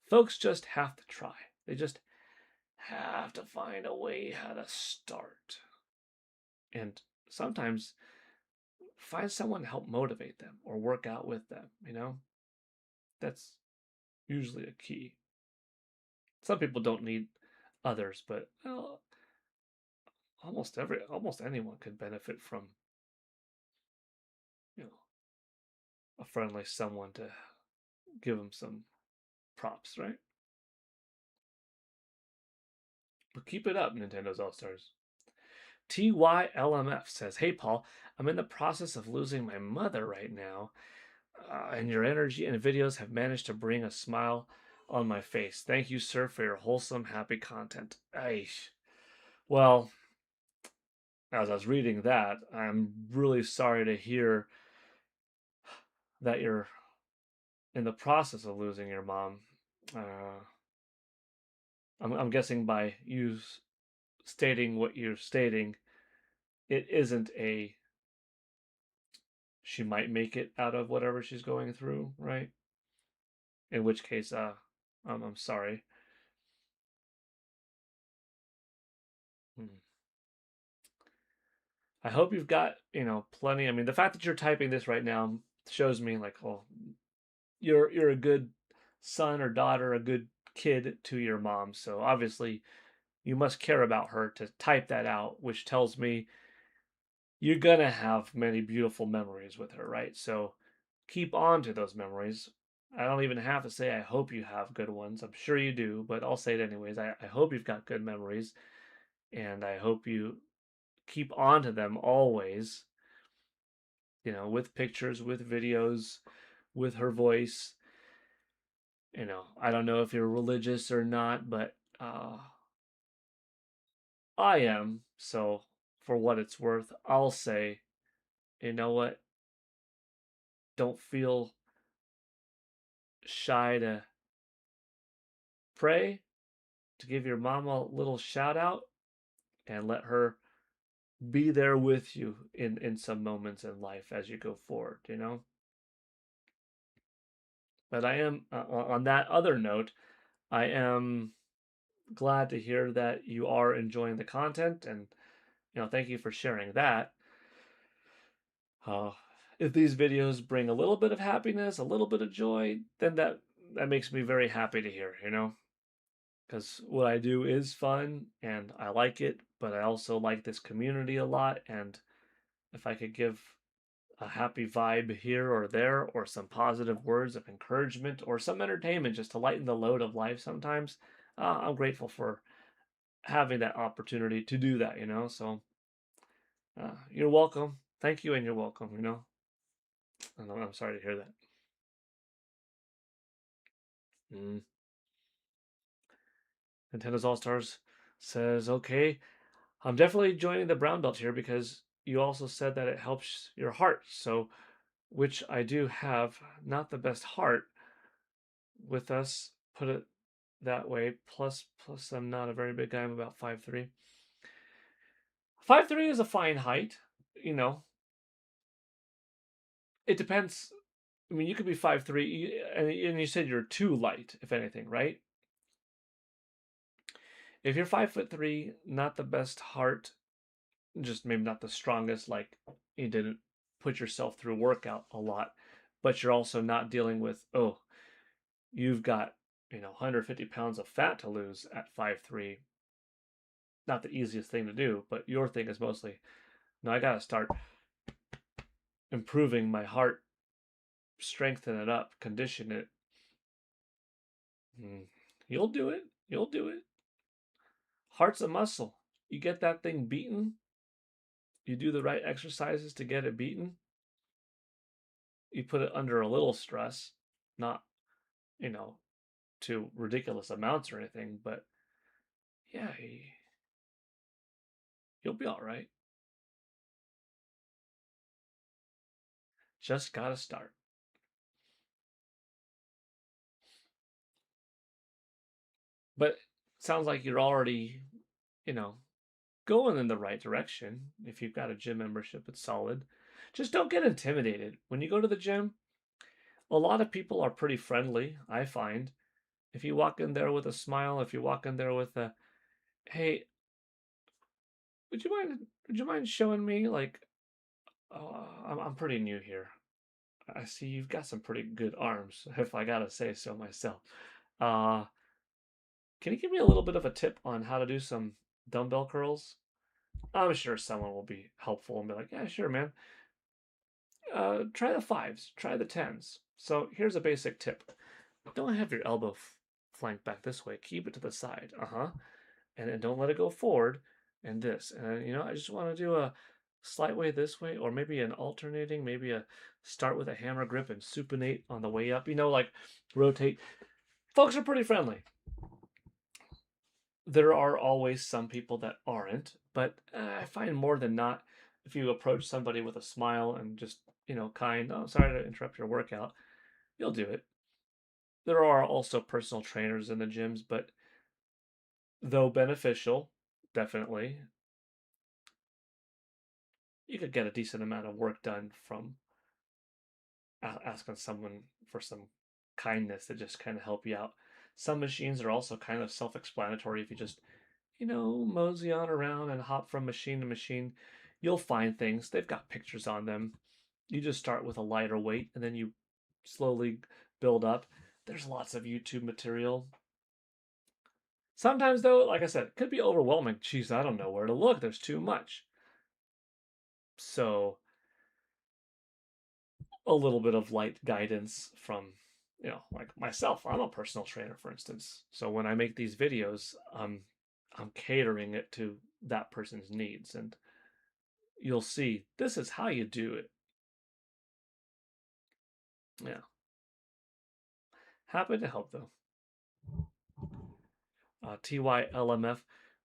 Folks just have to try. They just have to find a way how to start. And sometimes find someone to help motivate them or work out with them. That's usually a key. Some people don't need others, but almost anyone could benefit from you know a friendly someone to give them some props, right? But keep it up, Nintendo's All Stars. TYLMF says, "Hey Paul, I'm in the process of losing my mother right now, and your energy and videos have managed to bring a smile on my face. Thank you, sir, for your wholesome, happy content." Aish. Well, as I was reading that, I'm really sorry to hear that you're in the process of losing your mom. Uh, I'm guessing by you stating what you're stating, it isn't a she might make it out of whatever she's going through, right? In which case, I'm sorry. Hmm. I hope you've got plenty. I mean, the fact that you're typing this right now shows me like, oh, you're a good son or daughter, a good kid to your mom. So obviously, you must care about her to type that out, which tells me you're gonna have many beautiful memories with her, right? So keep on to those memories. I don't even have to say I hope you have good ones. I'm sure you do, but I'll say it anyways. I hope you've got good memories, and I hope you keep on to them always, with pictures, with videos, with her voice. I don't know if you're religious or not, but I am. So for what it's worth, I'll say, you know what? Don't feel shy to pray, to give your mama a little shout out, and let her be there with you in some moments in life as you go forward. But I am, on that other note, I am glad to hear that you are enjoying the content, and thank you for sharing that. uh, if these videos bring a little bit of happiness, a little bit of joy, then that makes me very happy to hear. Because what I do is fun and I like it, but I also like this community a lot. And if I could give a happy vibe here or there, or some positive words of encouragement, or some entertainment just to lighten the load of life sometimes, I'm grateful for having that opportunity to do that. So you're welcome. Thank you, and you're welcome. I'm sorry to hear that. Mm. Nintendo's All Stars says, okay, I'm definitely joining the brown belt here because you also said that it helps your heart. So, which I do have, not the best heart with us, put it that way. Plus, I'm not a very big guy. I'm about 5'3". 5'3" is a fine height. You know, it depends. I mean, you could be 5'3", and you said you're too light, if anything, right? If you're 5'3", not the best heart, just maybe not the strongest, like you didn't put yourself through workout a lot, but you're also not dealing with, oh, you've got 150 pounds of fat to lose at 5'3". Not the easiest thing to do, but your thing is mostly, no, I gotta start improving my heart, strengthen it up, condition it. Mm, you'll do it. You'll do it. Heart's a muscle. You get that thing beaten, you do the right exercises to get it beaten, you put it under a little stress, not, you know, to ridiculous amounts or anything, but yeah, you'll be all right. Just gotta start. But sounds like you're already, you know, going in the right direction. If you've got a gym membership, it's solid. Just don't get intimidated. When you go to the gym, a lot of people are pretty friendly, I find. If you walk in there with a smile, if you walk in there with a, hey, would you mind showing me, like, I'm pretty new here. I see you've got some pretty good arms, if I gotta say so myself. Uh, can you give me a little bit of a tip on how to do some dumbbell curls? I'm sure someone will be helpful and be like, yeah, sure, man. Try the fives, try the tens. So here's a basic tip. Don't have your elbow flanked back this way. Keep it to the side. Uh-huh. And then don't let it go forward. And this. And, I just want to do a slight way this way, or maybe an alternating, maybe a start with a hammer grip and supinate on the way up. Like rotate. Folks are pretty friendly. There are always some people that aren't, but I find more than not, if you approach somebody with a smile and just, kind, oh, sorry to interrupt your workout, you'll do it. There are also personal trainers in the gyms, but though beneficial, definitely, you could get a decent amount of work done from asking someone for some kindness to just kind of help you out. Some machines are also kind of self explanatory. If you just, mosey on around and hop from machine to machine, you'll find things. They've got pictures on them. You just start with a lighter weight and then you slowly build up. There's lots of YouTube material. Sometimes, though, like I said, it could be overwhelming. Jeez, I don't know where to look. There's too much. So, a little bit of light guidance from, like myself. I'm a personal trainer, for instance. So when I make these videos, I'm catering it to that person's needs, and you'll see this is how you do it. Yeah. Happy to help, though. TYLMF.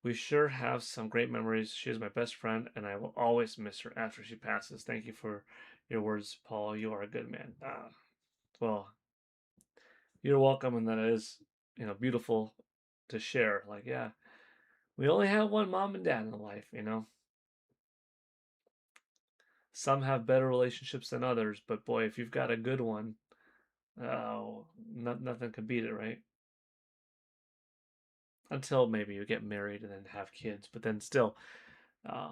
We sure have some great memories. She is my best friend, and I will always miss her after she passes. Thank you for your words, Paul. You are a good man. Well, you're welcome, and that is, beautiful to share. Like, yeah, we only have one mom and dad in life. Some have better relationships than others, but boy, if you've got a good one, oh, nothing can beat it, right? Until maybe you get married and then have kids, but then still, uh,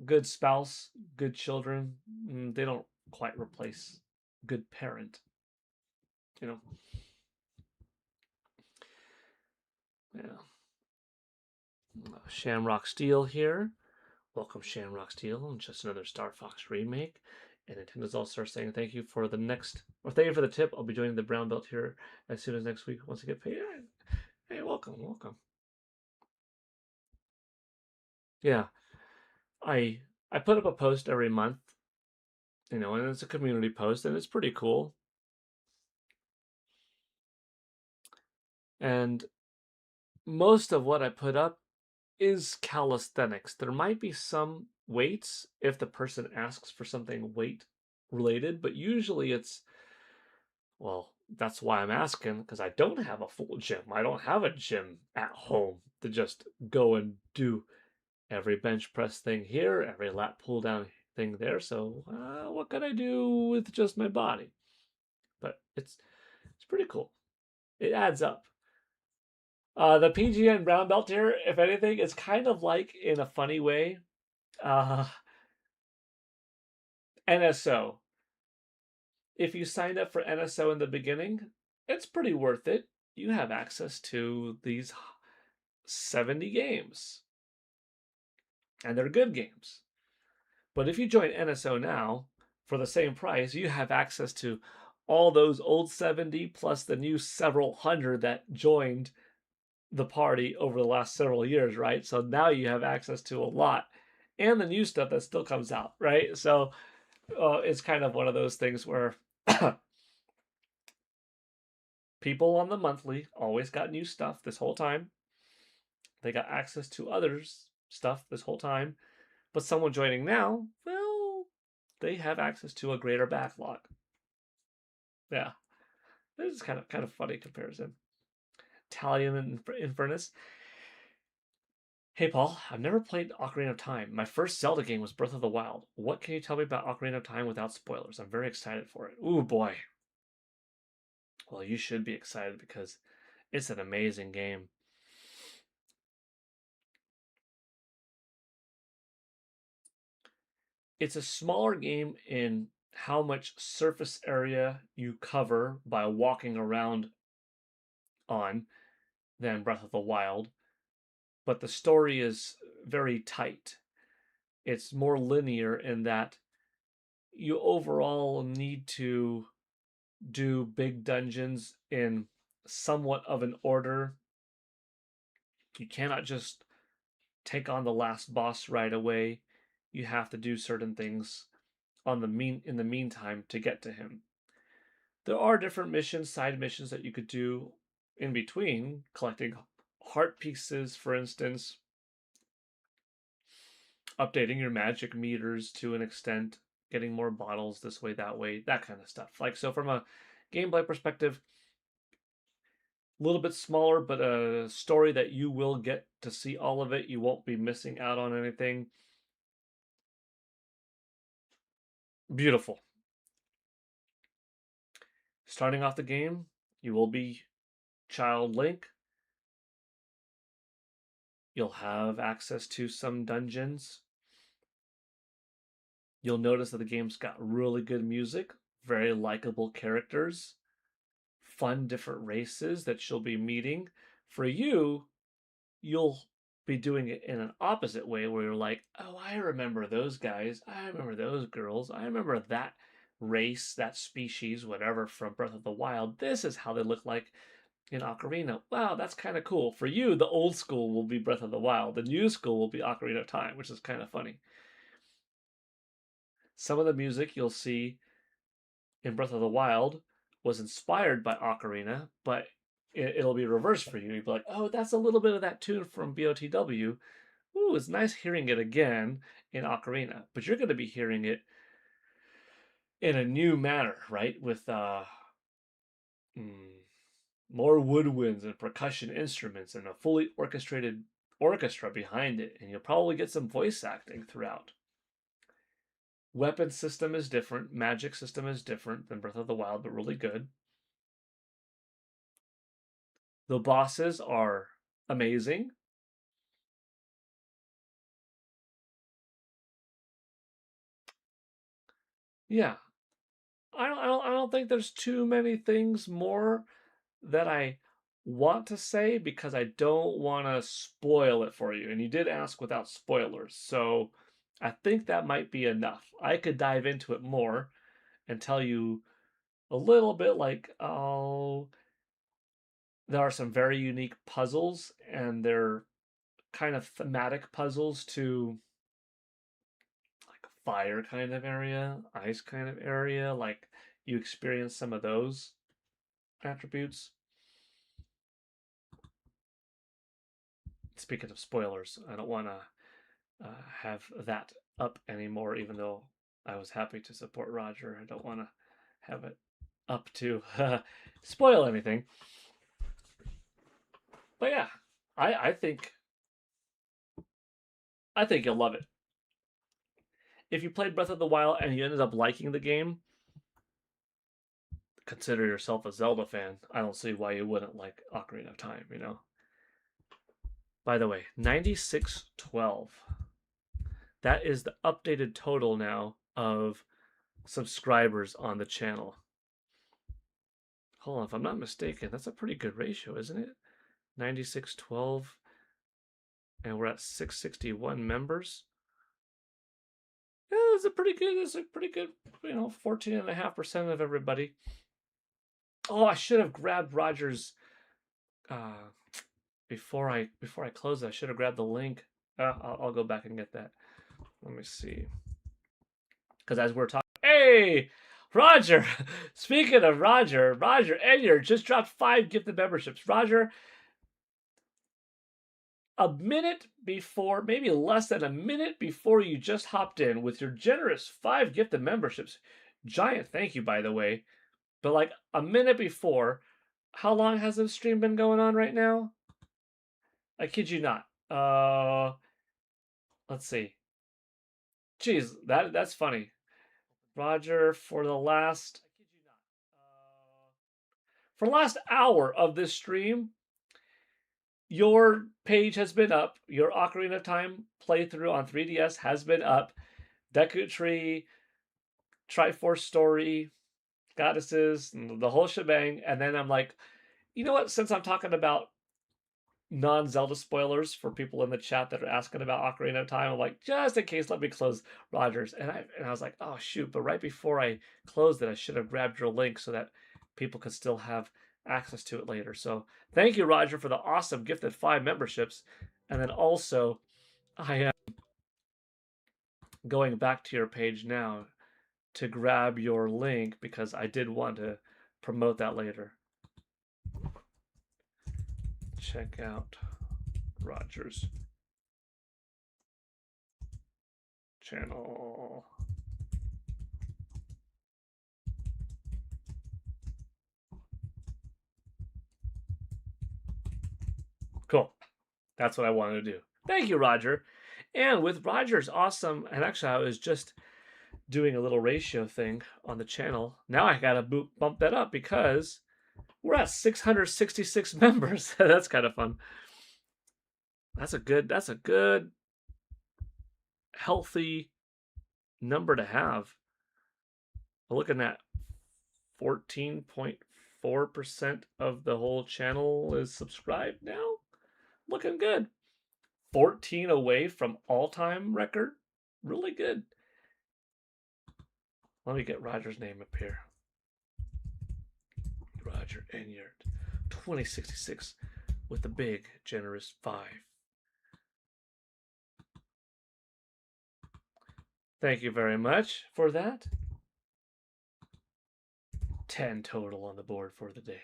good spouse, good children, they don't quite replace good parent, you know. Yeah. Shamrock Steel here. Welcome, Shamrock Steel, and just another Star Fox remake. And Nintendo's All Star saying thank you for the next, or thank you for the tip. I'll be joining the brown belt here as soon as next week once I get paid. Hey, welcome. Yeah, I I put up a post every month, and it's a community post, and it's pretty cool. And most of what I put up is calisthenics. There might be some weights if the person asks for something weight related, but usually it's, well, that's why I'm asking, because I don't have a full gym. I don't have a gym at home to just go and do every bench press thing here, every lat pull down thing there. So what can I do with just my body? But it's pretty cool. It adds up. The PGN brown belt here, if anything, is kind of like, in a funny way, uh, NSO. If you signed up for NSO in the beginning, it's pretty worth it. You have access to these 70 games, and they're good games. But if you join NSO now, for the same price, you have access to all those old 70 plus the new several hundred that joined the party over the last several years, right? So now you have access to a lot and the new stuff that still comes out, right? So it's kind of one of those things where people on the monthly always got new stuff this whole time. They got access to others' stuff this whole time. But someone joining now, well, they have access to a greater backlog. Yeah, this is kind of funny comparison. Italian and Infernus. Hey Paul, I've never played Ocarina of Time. My first Zelda game was Breath of the Wild. What can you tell me about Ocarina of Time without spoilers? I'm very excited for it. Ooh boy. Well, you should be excited because it's an amazing game. It's a smaller game in how much surface area you cover by walking around on than Breath of the Wild, but the story is very tight. It's more linear in that you overall need to do big dungeons in somewhat of an order. You cannot just take on the last boss right away. You have to do certain things in the meantime to get to him. There are different missions, side missions that you could do in between, collecting heart pieces, for instance, updating your magic meters to an extent, getting more bottles this way, that way, that kind of stuff. Like, so from a gameplay perspective, a little bit smaller, but a story that you will get to see all of it. You won't be missing out on anything. Beautiful. Starting off the game, you will be Child Link. You'll have access to some dungeons. You'll notice that the game's got really good music, very likable characters, fun different races that you'll be meeting. For you, you'll be doing it in an opposite way where you're like, oh, I remember those guys. I remember those girls. I remember that race, that species, whatever from Breath of the Wild. This is how they look like in Ocarina. Wow, that's kind of cool. For you, the old school will be Breath of the Wild. The new school will be Ocarina of Time, which is kind of funny. Some of the music you'll see in Breath of the Wild was inspired by Ocarina, but it'll be reversed for you. You'll be like, oh, that's a little bit of that tune from BOTW. Ooh, it's nice hearing it again in Ocarina, but you're going to be hearing it in a new manner, right? With mm, more woodwinds and percussion instruments and a fully orchestrated orchestra behind it, and you'll probably get some voice acting throughout. Weapon system is different, magic system is different than Breath of the Wild, but really good. The bosses are amazing. Yeah, I don't think there's too many things more that I want to say because I don't want to spoil it for you. And you did ask without spoilers, so I think that might be enough. I could dive into it more and tell you a little bit like, oh, there are some very unique puzzles, and they're kind of thematic puzzles to like fire kind of area, ice kind of area. Like you experience some of those attributes. Speaking of spoilers, I don't want to have that up anymore, even though I was happy to support Roger. I don't want to have it up to spoil anything. But yeah, I think you'll love it. If you played Breath of the Wild and you ended up liking the game, consider yourself a Zelda fan. I don't see why you wouldn't like Ocarina of Time, you know? By the way, 9612. That is the updated total now of subscribers on the channel. Hold on, if I'm not mistaken, that's a pretty good ratio, isn't it? 9612, and we're at 661 members. Yeah, that's a pretty good, 14.5% of everybody. Oh, I should have grabbed Roger's before I close it. I should have grabbed the link. I'll go back and get that. Let me see. Because as we're talking, hey, Roger. Speaking of Roger Edgar just dropped 5 gifted memberships. Roger, a minute before, maybe less than a minute before you just hopped in with your generous 5 gifted memberships. Giant thank you, by the way. But like a minute before, how long has the stream been going on right now? I kid you not. Let's see. Jeez, that's funny. Roger, for the last hour of this stream, your page has been up. Your Ocarina of Time playthrough on 3DS has been up. Deku Tree, Triforce Story, Goddesses, the whole shebang. And then I'm like, you know what? Since I'm talking about non-Zelda spoilers for people in the chat that are asking about Ocarina of Time, I'm like, just in case, let me close Rogers. And I was like, oh shoot! But right before I closed it, I should have grabbed your link so that people could still have access to it later. So thank you, Roger, for the awesome gifted 5 memberships. And then also, I am going back to your page now to grab your link because I did want to promote that later. Check out Roger's channel. Cool. That's what I wanted to do. Thank you, Roger. And with Roger's awesome, and actually I was just doing a little ratio thing on the channel. Now I gotta bump that up because we're at 666 members. That's kind of fun. That's a good healthy number to have. We're looking at 14.5 4% of the whole channel is subscribed now. Looking good. 14 away from all-time record. Really good. Let me get Roger's name up here. Roger Enyart. 2066 with a big, generous 5. Thank you very much for that. 10 total on the board for the day.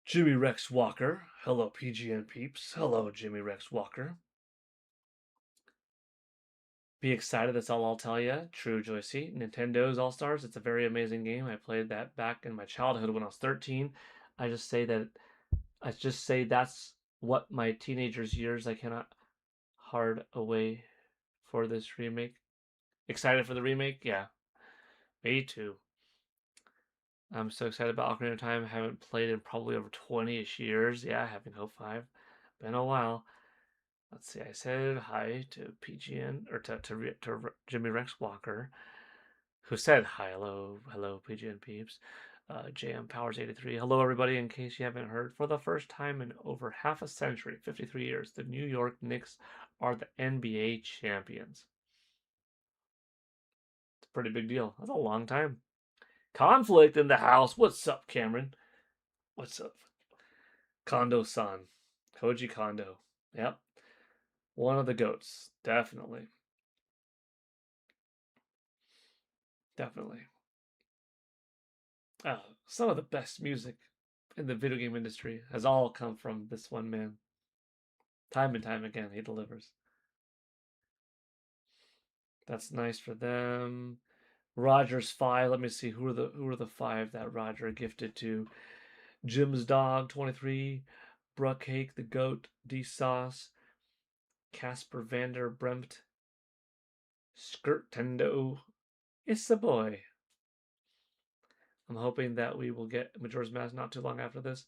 Jimmy Rex Walker. Hello, PGN peeps. Hello, Jimmy Rex Walker. Be excited, that's all I'll tell you. True, Joycey. Nintendo's All-Stars, it's a very amazing game. I played that back in my childhood when I was 13. I just say that's what my teenager's years I cannot hard away for this remake. Excited for the remake? Yeah. Me too. I'm so excited about Ocarina of Time. I haven't played in probably over 20-ish years. Yeah, having Hope 5. Been a while. Let's see. I said hi to PGN or to Jimmy Rex Walker, who said hi, hello PGN peeps. JM Powers 83. Hello everybody. In case you haven't heard, for the first time in over half a century, 53 years, the New York Knicks are the NBA champions. It's a pretty big deal. That's a long time. Conflict in the house. What's up, Cameron? What's up? Kondo-san. Koji Kondo. Yep. One of the goats. Definitely. Definitely. Some of the best music in the video game industry has all come from this one man. Time and time again, he delivers. That's nice for them. Roger's 5. Let me see who are the 5 that Roger gifted to. Jim's Dog 23, Bruckhake the Goat, D Sauce, Casper Vander Bremt, Skirt Tendo. It's a boy. I'm hoping that we will get Majora's Mask not too long after this.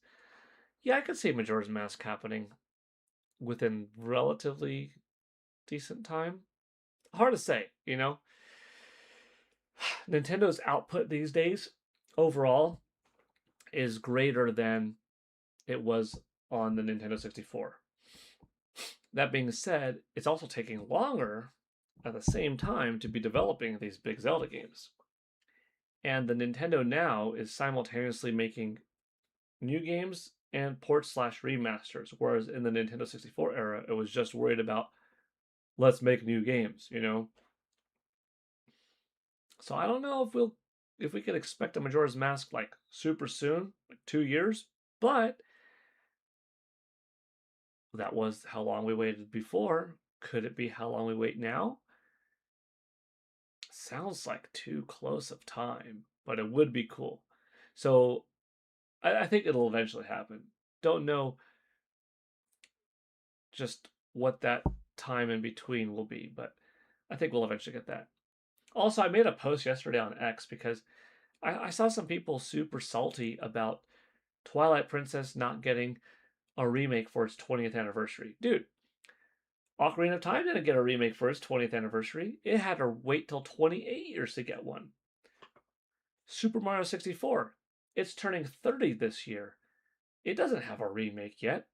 Yeah, I could see Majora's Mask happening within relatively decent time. Hard to say, you know? Nintendo's output these days, overall, is greater than it was on the Nintendo 64. That being said, it's also taking longer at the same time to be developing these big Zelda games. And the Nintendo now is simultaneously making new games and ports/remasters, whereas in the Nintendo 64 era, it was just worried about let's make new games, you know? So I don't know if we could expect a Majora's Mask like super soon, like 2 years, but that was how long we waited before. Could it be how long we wait now? Sounds like too close of time, but it would be cool. So I think it'll eventually happen. Don't know just what that time in between will be, but I think we'll eventually get that. Also, I made a post yesterday on X because I saw some people super salty about Twilight Princess not getting a remake for its 20th anniversary. Dude, Ocarina of Time didn't get a remake for its 20th anniversary. It had to wait till 28 years to get one. Super Mario 64, it's turning 30 this year. It doesn't have a remake yet.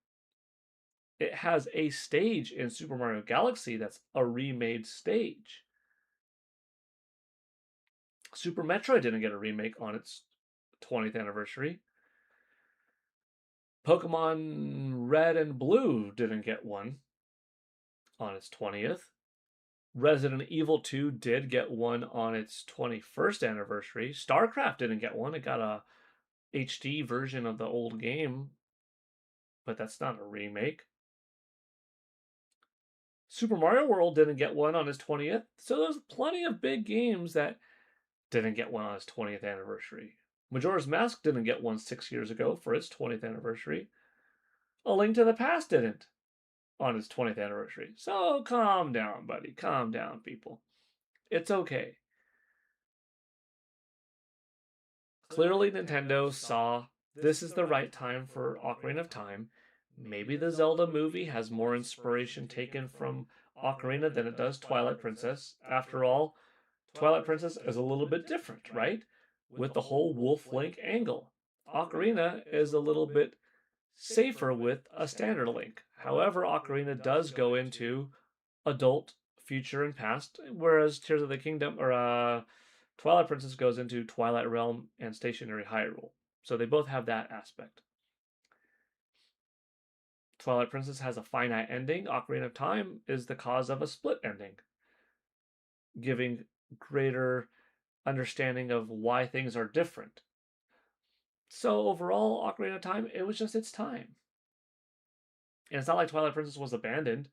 It has a stage in Super Mario Galaxy that's a remade stage. Super Metroid didn't get a remake on its 20th anniversary. Pokemon Red and Blue didn't get one on its 20th. Resident Evil 2 did get one on its 21st anniversary. StarCraft didn't get one. It got a HD version of the old game, but that's not a remake. Super Mario World didn't get one on its 20th. So there's plenty of big games that didn't get one on its 20th anniversary. Majora's Mask didn't get one 6 years ago for its 20th anniversary. A Link to the Past didn't on its 20th anniversary. So calm down, buddy. Calm down, people. It's okay. Clearly, Nintendo saw this is the right time for Ocarina of Time. Maybe the Zelda movie has more inspiration taken from Ocarina than it does Twilight Princess. After all, Twilight Princess is a little bit different, right? with the whole Wolf Link angle. Ocarina is a little bit safer with a standard Link. However, Ocarina does go into adult, future, and past, whereas Tears of the Kingdom or Twilight Princess goes into Twilight Realm and Stationary Hyrule. So they both have that aspect. Twilight Princess has a finite ending. Ocarina of Time is the cause of a split ending, giving greater understanding of why things are different. So overall, Ocarina of Time, it was just its time. And it's not like Twilight Princess was abandoned.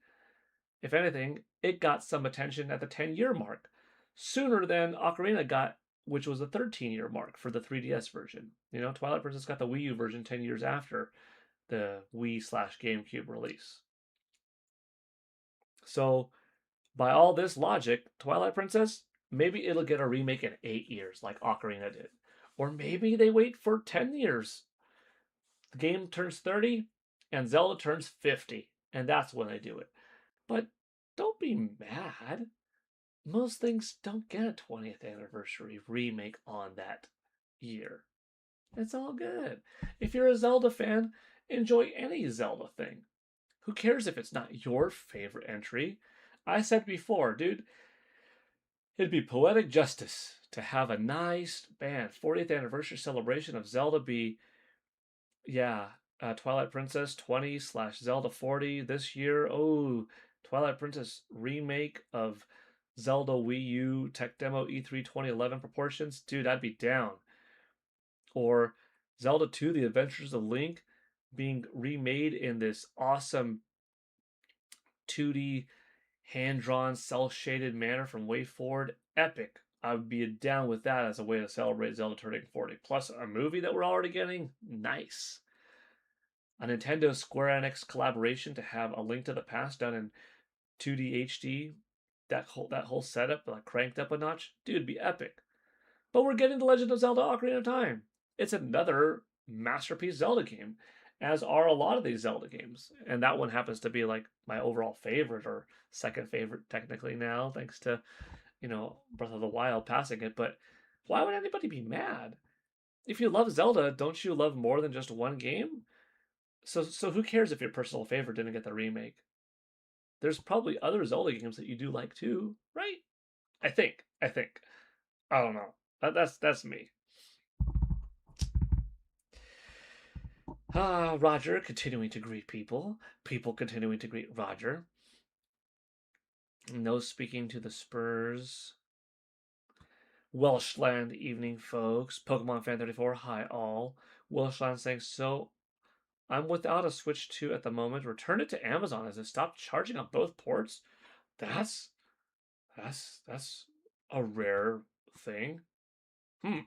If anything, it got some attention at the 10-year mark, sooner than Ocarina got, which was the 13-year mark for the 3DS version. You know, Twilight Princess got the Wii U version 10 years after the Wii/GameCube release. So, by all this logic, Twilight Princess, maybe it'll get a remake in 8 years, like Ocarina did. Or maybe they wait for 10 years. The game turns 30 and Zelda turns 50, and that's when they do it. But don't be mad. Most things don't get a 20th anniversary remake on that year. It's all good. If you're a Zelda fan, enjoy any Zelda thing. Who cares if it's not your favorite entry? I said before, dude, it'd be poetic justice to have a nice band 40th anniversary celebration of Zelda be, yeah, Twilight Princess 20/Zelda 40 this year. Oh, Twilight Princess remake of Zelda Wii U Tech Demo E3 2011 proportions. Dude, I'd be down. Or Zelda 2 The Adventures of Link being remade in this awesome 2D hand-drawn, cel-shaded manner from Way Forward. Epic. I would be down with that as a way to celebrate Zelda turning 40. Plus a movie that we're already getting. Nice. A Nintendo Square Enix collaboration to have A Link to the Past done in 2D HD. That whole setup like cranked up a notch. Dude, be epic. But we're getting The Legend of Zelda Ocarina of Time. It's another masterpiece Zelda game, as are a lot of these Zelda games. And that one happens to be like my overall favorite or second favorite technically now, thanks to, Breath of the Wild passing it. But why would anybody be mad? If you love Zelda, don't you love more than just one game? So who cares if your personal favorite didn't get the remake? There's probably other Zelda games that you do like too, right? I think. I don't know. That's me. Roger continuing to greet people. People continuing to greet Roger. No speaking to the Spurs. Welshland evening, folks. Pokemon Fan 34, hi all. Welshland saying, so I'm without a Switch 2 at the moment. Return it to Amazon as it stopped charging on both ports. That's a rare thing. I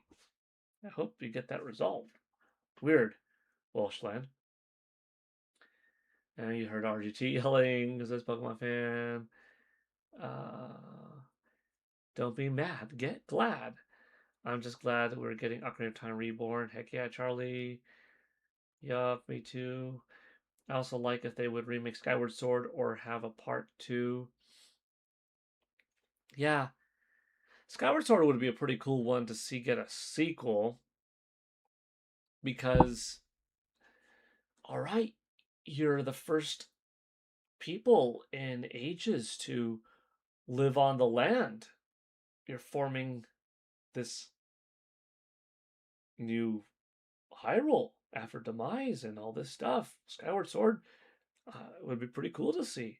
hope you get that resolved. Weird, Welshland. And you heard RGT yelling, says Pokemon Fan. Don't be mad, get glad. I'm just glad we're getting Ocarina of Time Reborn. Heck yeah, Charlie. Yup, me too. I also like if they would remake Skyward Sword or have a part 2. Yeah, Skyward Sword would be a pretty cool one to see get a sequel. Because, alright, you're the first people in ages to live on the land. You're forming this new Hyrule after Demise and all this stuff. Skyward Sword would be pretty cool to see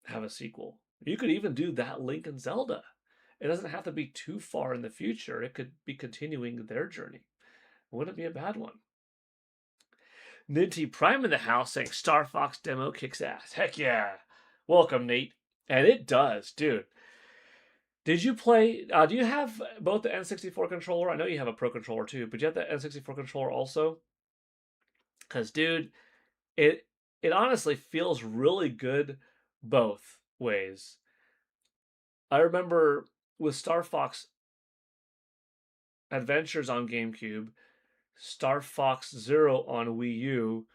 have a sequel. You could even do that Link and Zelda. It doesn't have to be too far in the future. It could be continuing their journey. Wouldn't be a bad one. Ninty Prime in the house saying Star Fox demo kicks ass. Heck yeah. Welcome, Nate. And it does, dude. Did you play? Do you have both the N64 controller? I know you have a Pro controller too, but you have the N64 controller also? Because, dude, it honestly feels really good both ways. I remember with Star Fox Adventures on GameCube, Star Fox Zero on Wii U,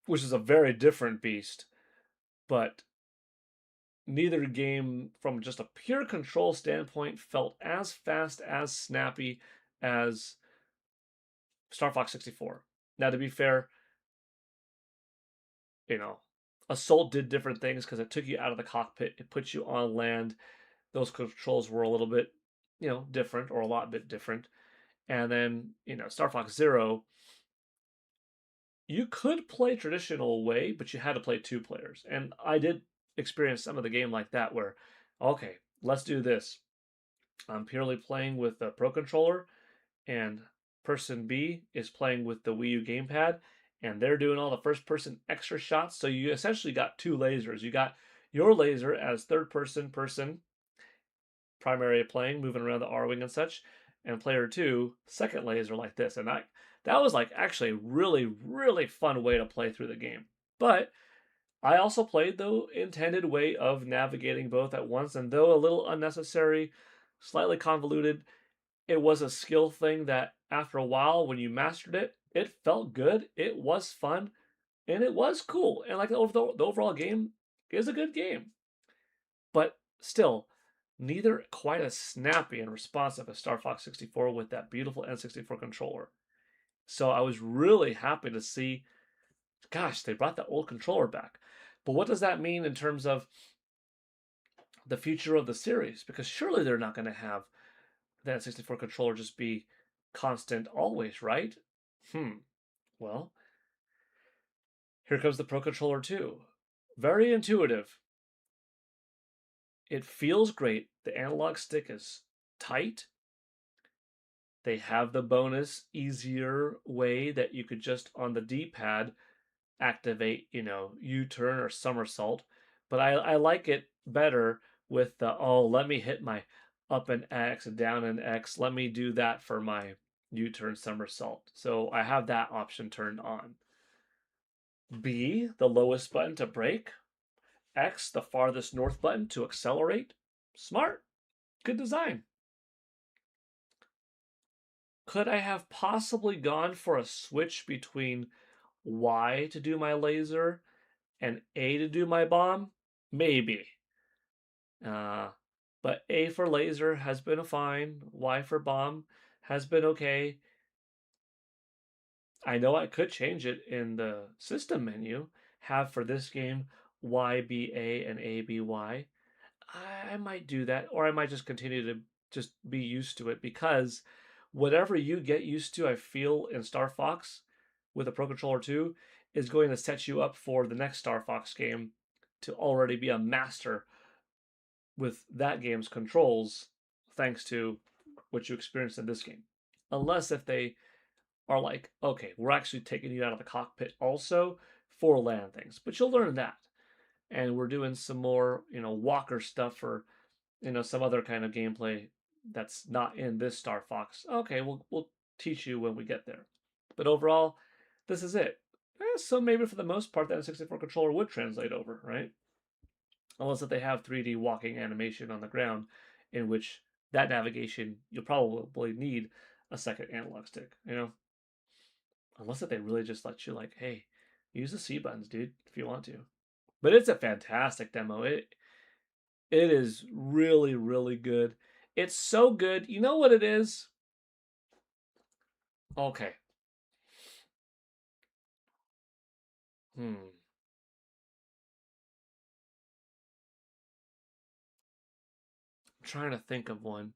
which is a very different beast, but neither game, from just a pure control standpoint, felt as fast, as snappy as Star Fox 64. Now, to be fair, you know, Assault did different things because it took you out of the cockpit, it put you on land. Those controls were a little bit, different, or a lot bit different. And then, Star Fox Zero, you could play traditional way, but you had to play two players. And I did experience some of the game like that where, okay, let's do this. I'm purely playing with the Pro Controller, and person B is playing with the Wii U gamepad, and they're doing all the first person extra shots. So you essentially got two lasers. You got your laser as third person primary playing, moving around the R wing and such, and player two, second laser like this. And that was like actually a really, really fun way to play through the game. But I also played the intended way of navigating both at once, and though a little unnecessary, slightly convoluted, it was a skill thing that after a while, when you mastered it, it felt good, it was fun, and it was cool. And like the overall game is a good game. But still, neither quite as snappy and responsive as Star Fox 64 with that beautiful N64 controller. So I was really happy to see, gosh, they brought that old controller back. But what does that mean in terms of the future of the series? Because surely they're not going to have the N64 controller just be constant always, right? Well, here comes the Pro Controller 2. Very intuitive. It feels great. The analog stick is tight. They have the bonus easier way that you could just on the D-pad activate, U-turn or somersault. But I like it better with the, let me hit my up and X, down and X. Let me do that for my U-turn somersault. So I have that option turned on. B, the lowest button to brake. X, the farthest north button to accelerate. Smart. Good design. Could I have possibly gone for a switch between Y to do my laser and A to do my bomb? Maybe. Uh, but A for laser has been fine. Y for bomb has been okay. I know I could change it in the system menu. Have for this game Y be A and A be Y. I might do that, or I might just continue to just be used to it, because whatever you get used to, I feel in Star Fox with a Pro Controller 2 is going to set you up for the next Star Fox game to already be a master with that game's controls, thanks to what you experienced in this game. Unless if they are like, okay, we're actually taking you out of the cockpit also for land things, but you'll learn that. And we're doing some more, walker stuff, or some other kind of gameplay that's not in this Star Fox. Okay, we'll teach you when we get there. But overall, this is it. So maybe for the most part, that N64 controller would translate over, right? Unless if they have 3D walking animation on the ground, in which that navigation you'll probably need a second analog stick. Unless if they really just let you like, hey, use the C buttons, dude, if you want to. But it's a fantastic demo. It is really, really good. It's so good. You know what it is? Okay. I'm trying to think of one.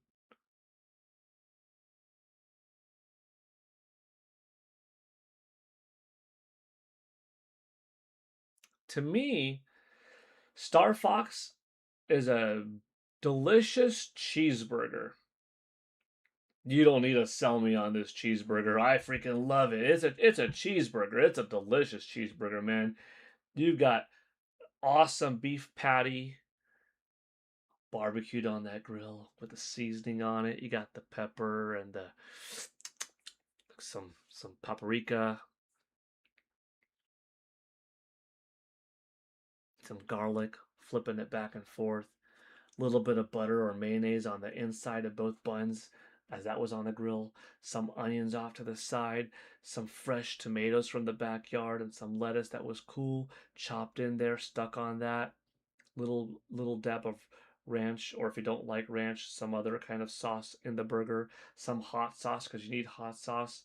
To me, Star Fox is a delicious cheeseburger. You don't need to sell me on this cheeseburger. I freaking love it. It's a cheeseburger. It's a delicious cheeseburger, man. You've got awesome beef patty barbecued on that grill with the seasoning on it. You got the pepper and the some paprika, some garlic, flipping it back and forth. A little bit of butter or mayonnaise on the inside of both buns as that was on the grill. Some onions off to the side, some fresh tomatoes from the backyard, and some lettuce that was cool chopped in there, stuck on that. little dab of ranch, or if you don't like ranch, some other kind of sauce in the burger, some hot sauce because you need hot sauce,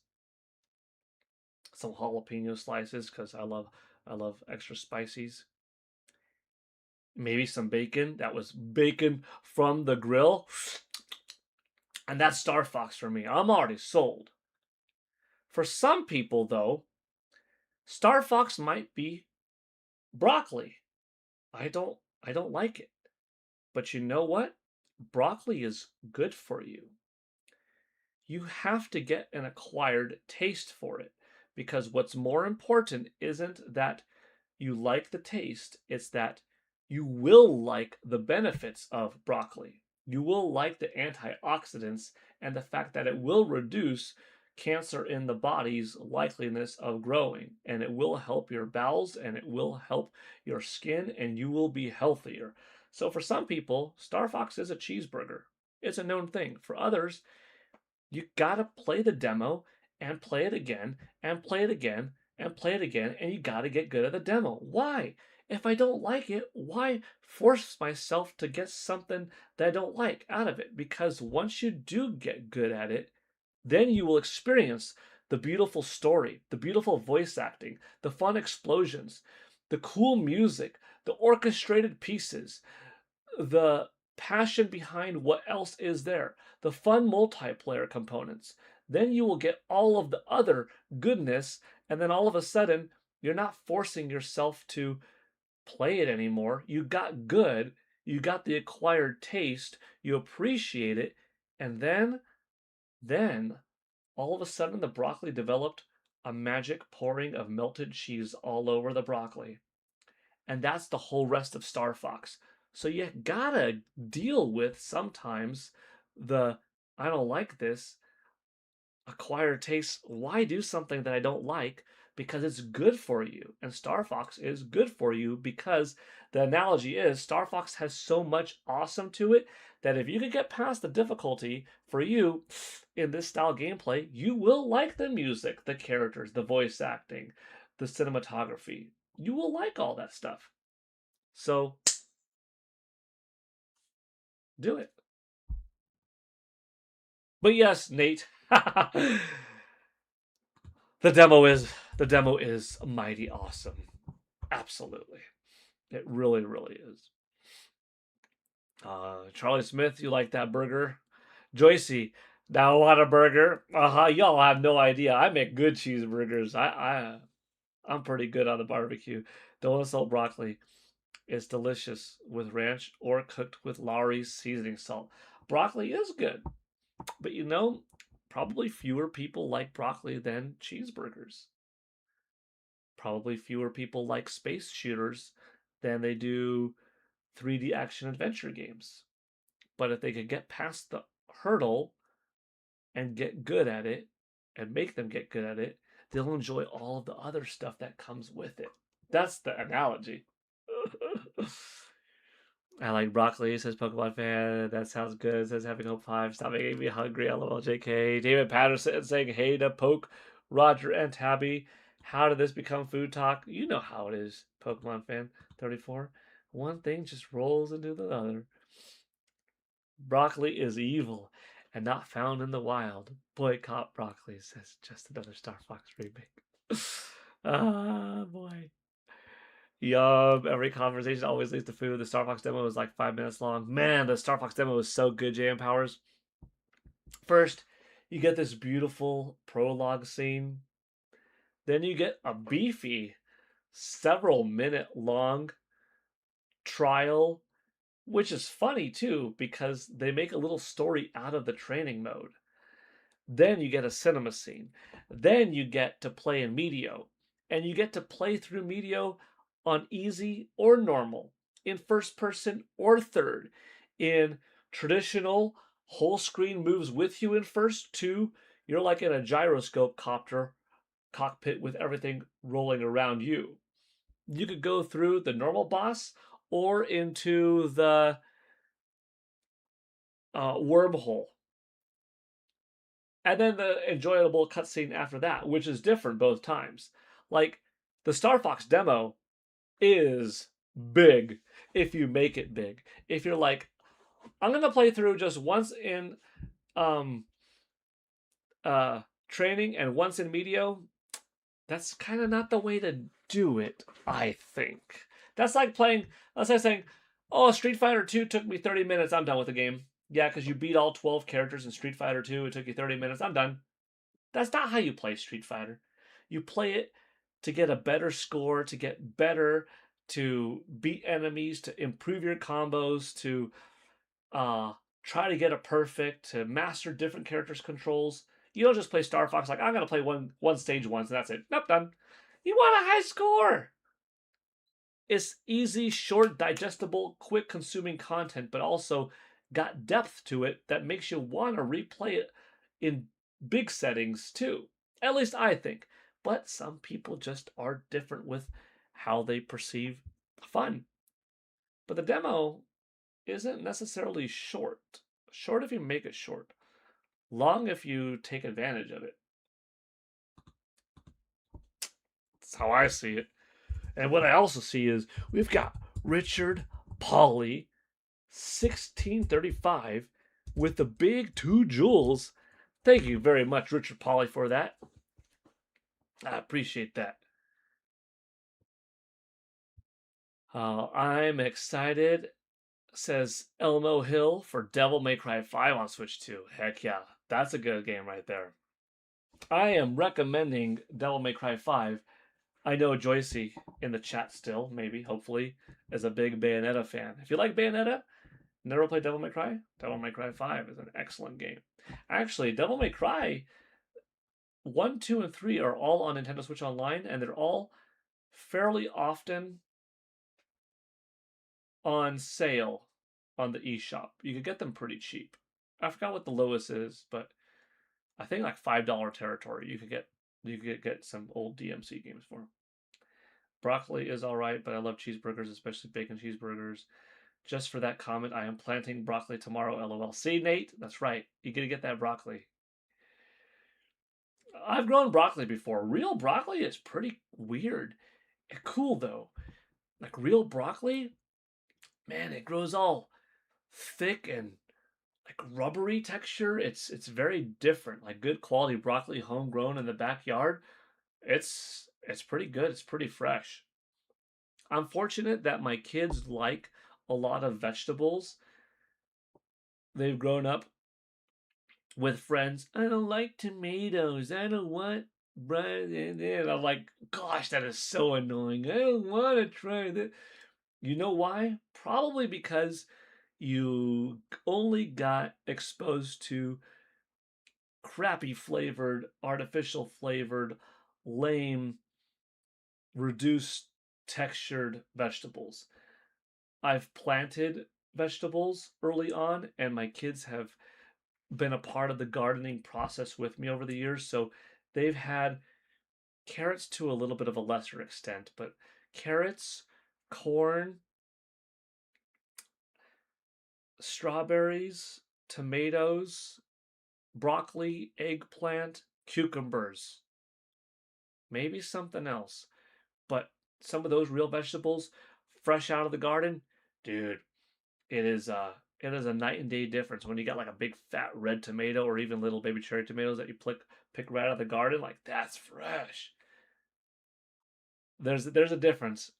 some jalapeno slices because I love extra spices. Maybe some bacon. That was bacon from the grill. And that's Star Fox for me. I'm already sold. For some people, though, Star Fox might be broccoli. I don't like it. But you know what? Broccoli is good for you. You have to get an acquired taste for it, because what's more important isn't that you like the taste, it's that you will like the benefits of broccoli. You will like the antioxidants and the fact that it will reduce cancer in the body's likeliness of growing, and it will help your bowels and it will help your skin, and you will be healthier. So for some people, Star Fox is a cheeseburger. It's a known thing. For others, you gotta play the demo and play it again and play it again and play it again, and you gotta get good at the demo. Why? If I don't like it, why force myself to get something that I don't like out of it? Because once you do get good at it, then you will experience the beautiful story, the beautiful voice acting, the fun explosions, the cool music, the orchestrated pieces, the passion behind what else is there, the fun multiplayer components. Then you will get all of the other goodness, and then all of a sudden, you're not forcing yourself to play it anymore. You got good, you got the acquired taste, you appreciate it, and then all of a sudden the broccoli developed a magic pouring of melted cheese all over the broccoli. And that's the whole rest of Star Fox. So you gotta deal with sometimes the I don't like this acquired taste. Why do something that I don't like? Because it's good for you. And Star Fox is good for you because the analogy is Star Fox has so much awesome to it that if you could get past the difficulty for you in this style gameplay, you will like the music, the characters, the voice acting, the cinematography. You will like all that stuff. So do it. But yes, Nate, the demo is mighty awesome. Absolutely. It really, really is. Charlie Smith, you like that burger? Joycey, now want a burger? Y'all have no idea. I make good cheeseburgers. I'm pretty good on the barbecue. Don't insult broccoli. It's delicious with ranch or cooked with Lawry's seasoning salt. Broccoli is good. But probably fewer people like broccoli than cheeseburgers. Probably fewer people like space shooters than they do 3D action adventure games. But if they could get past the hurdle and get good at it and make them get good at it, they'll enjoy all of the other stuff that comes with it. That's the analogy. I like broccoli, says Pokemon fan. That sounds good, says Having Hope 5. Stop making me hungry, lol JK. David Patterson saying hey to Poke, Roger, and Tabby. How did this become food talk? You know how it is, Pokemon fan 34. One thing just rolls into the other. Broccoli is evil and not found in the wild. Boycott broccoli, says just another Star Fox remake. Ah, boy. Yup, every conversation always leads to food. The Star Fox demo was like 5 minutes long. Man, the Star Fox demo was so good, JM Powers. First, you get this beautiful prologue scene. Then you get a beefy, several minute long trial, which is funny too, because they make a little story out of the training mode. Then you get a cinema scene. Then you get to play in Medio. And you get to play through Medio on easy or normal, in first person or third, in traditional whole screen moves with you in first, two, you're like in a gyroscope copter cockpit with everything rolling around you. You could go through the normal boss or into the wormhole, and then the enjoyable cutscene after that, which is different both times. Like the Star Fox demo is big if you make it big. If you're like, I'm gonna play through just once in um training and once in medio, that's kind of not the way to do it, I think. That's like playing, let's say saying, oh, Street Fighter 2 took me 30 minutes, I'm done with the game. Yeah, because you beat all 12 characters in Street Fighter 2, it took you 30 minutes, I'm done. That's not how you play Street Fighter. You play it to get a better score, to get better, to beat enemies, to improve your combos, to uh, try to get it perfect, to master different characters' controls. You don't just play Star Fox like I'm gonna play one stage once and that's it. Nope, done. You want a high score. It's easy, short, digestible, quick consuming content, but also got depth to it that makes you want to replay it in big settings too. At least I think. But some people just are different with how they perceive fun. But the demo isn't necessarily short. Short if you make it short. Long if you take advantage of it. That's how I see it. And what I also see is we've got Richard Polly 1635 with the big 2 jewels. Thank you very much, Richard Polly, for that. I appreciate that. I'm excited, says Elmo Hill, for Devil May Cry 5 on Switch 2. Heck yeah, that's a good game right there. I am recommending Devil May Cry 5. I know Joycey in the chat still, maybe, hopefully, is a big Bayonetta fan. If you like Bayonetta, never played Devil May Cry? Devil May Cry 5 is an excellent game. Actually, Devil May Cry 1, 2, and 3 are all on Nintendo Switch Online, and they're all fairly often on sale on the eShop. You could get them pretty cheap. I forgot what the lowest is, but I think like $5 territory. You could get some old DMC games for. Broccoli is all right, but I love cheeseburgers, especially bacon cheeseburgers. Just for that comment, I am planting broccoli tomorrow. LOL. See, Nate, that's right. You gotta get that broccoli. I've grown broccoli before. Real broccoli is pretty weird. Cool though. Like real broccoli, man, it grows all thick and like rubbery texture. It's very different. Like good quality broccoli homegrown in the backyard. It's pretty good. It's pretty fresh. I'm fortunate that my kids like a lot of vegetables. They've grown up with friends. I don't like tomatoes. I don't want bread. And I'm like, gosh, that is so annoying. I don't want to try that. You know why? Probably because you only got exposed to crappy flavored, artificial flavored, lame, reduced textured vegetables. I've planted vegetables early on, and my kids have been a part of the gardening process with me over the years. So they've had carrots to a little bit of a lesser extent, but carrots, corn, strawberries, tomatoes, broccoli, eggplant, cucumbers, maybe something else. But some of those real vegetables, fresh out of the garden, dude, it is it is a night and day difference when you got like a big fat red tomato or even little baby cherry tomatoes that you pick right out of the garden. Like that's fresh. There's a difference.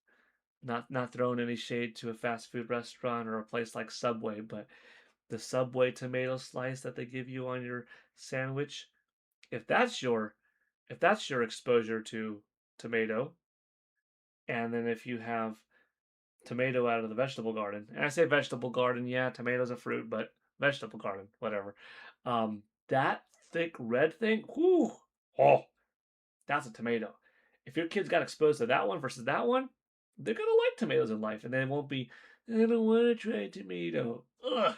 Not throwing any shade to a fast food restaurant or a place like Subway, but the Subway tomato slice that they give you on your sandwich, if that's your exposure to tomato, and then if you have tomato out of the vegetable garden, and I say vegetable garden, yeah, tomato's a fruit, but vegetable garden, whatever. That thick red thing, whoo, oh, that's a tomato. If your kids got exposed to that one versus that one, they're gonna like tomatoes in life, and they won't be. I don't want to try tomato. Ugh,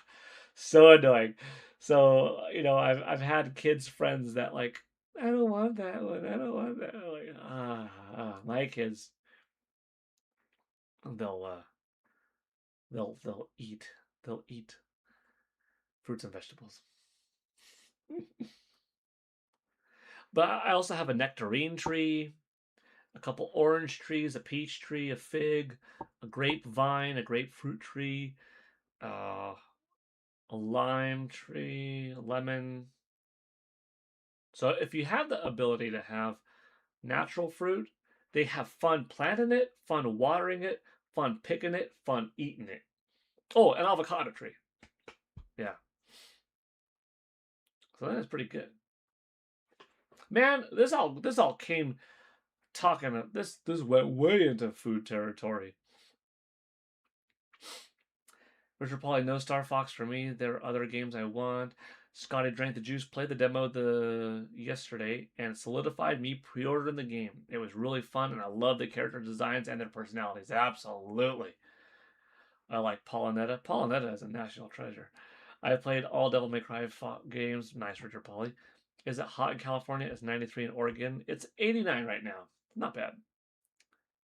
so annoying. So I've had kids friends that like I don't want that one. I don't want that. Like my kids, they'll they'll eat fruits and vegetables. But I also have a nectarine tree. a couple orange trees, a peach tree, a fig, a grapevine, a grapefruit tree, uh, a lime tree, a lemon. So if you have the ability to have natural fruit, they have fun planting it, fun watering it, fun picking it, fun eating it. Oh, an avocado tree. Yeah. So that is pretty good. Man, this all came talking this went way into food territory. Richard Pauly, no Star Fox for me. There are other games I want. Scotty drank the juice, played the demo yesterday, and solidified me pre-ordering the game. It was really fun, and I love the character designs and their personalities. Absolutely. I like Paulonetta. Paulonetta is a national treasure. I played all Devil May Cry games. Nice, Richard Pauly. Is it hot in California? It's 93 in Oregon. It's 89 right now. Not bad.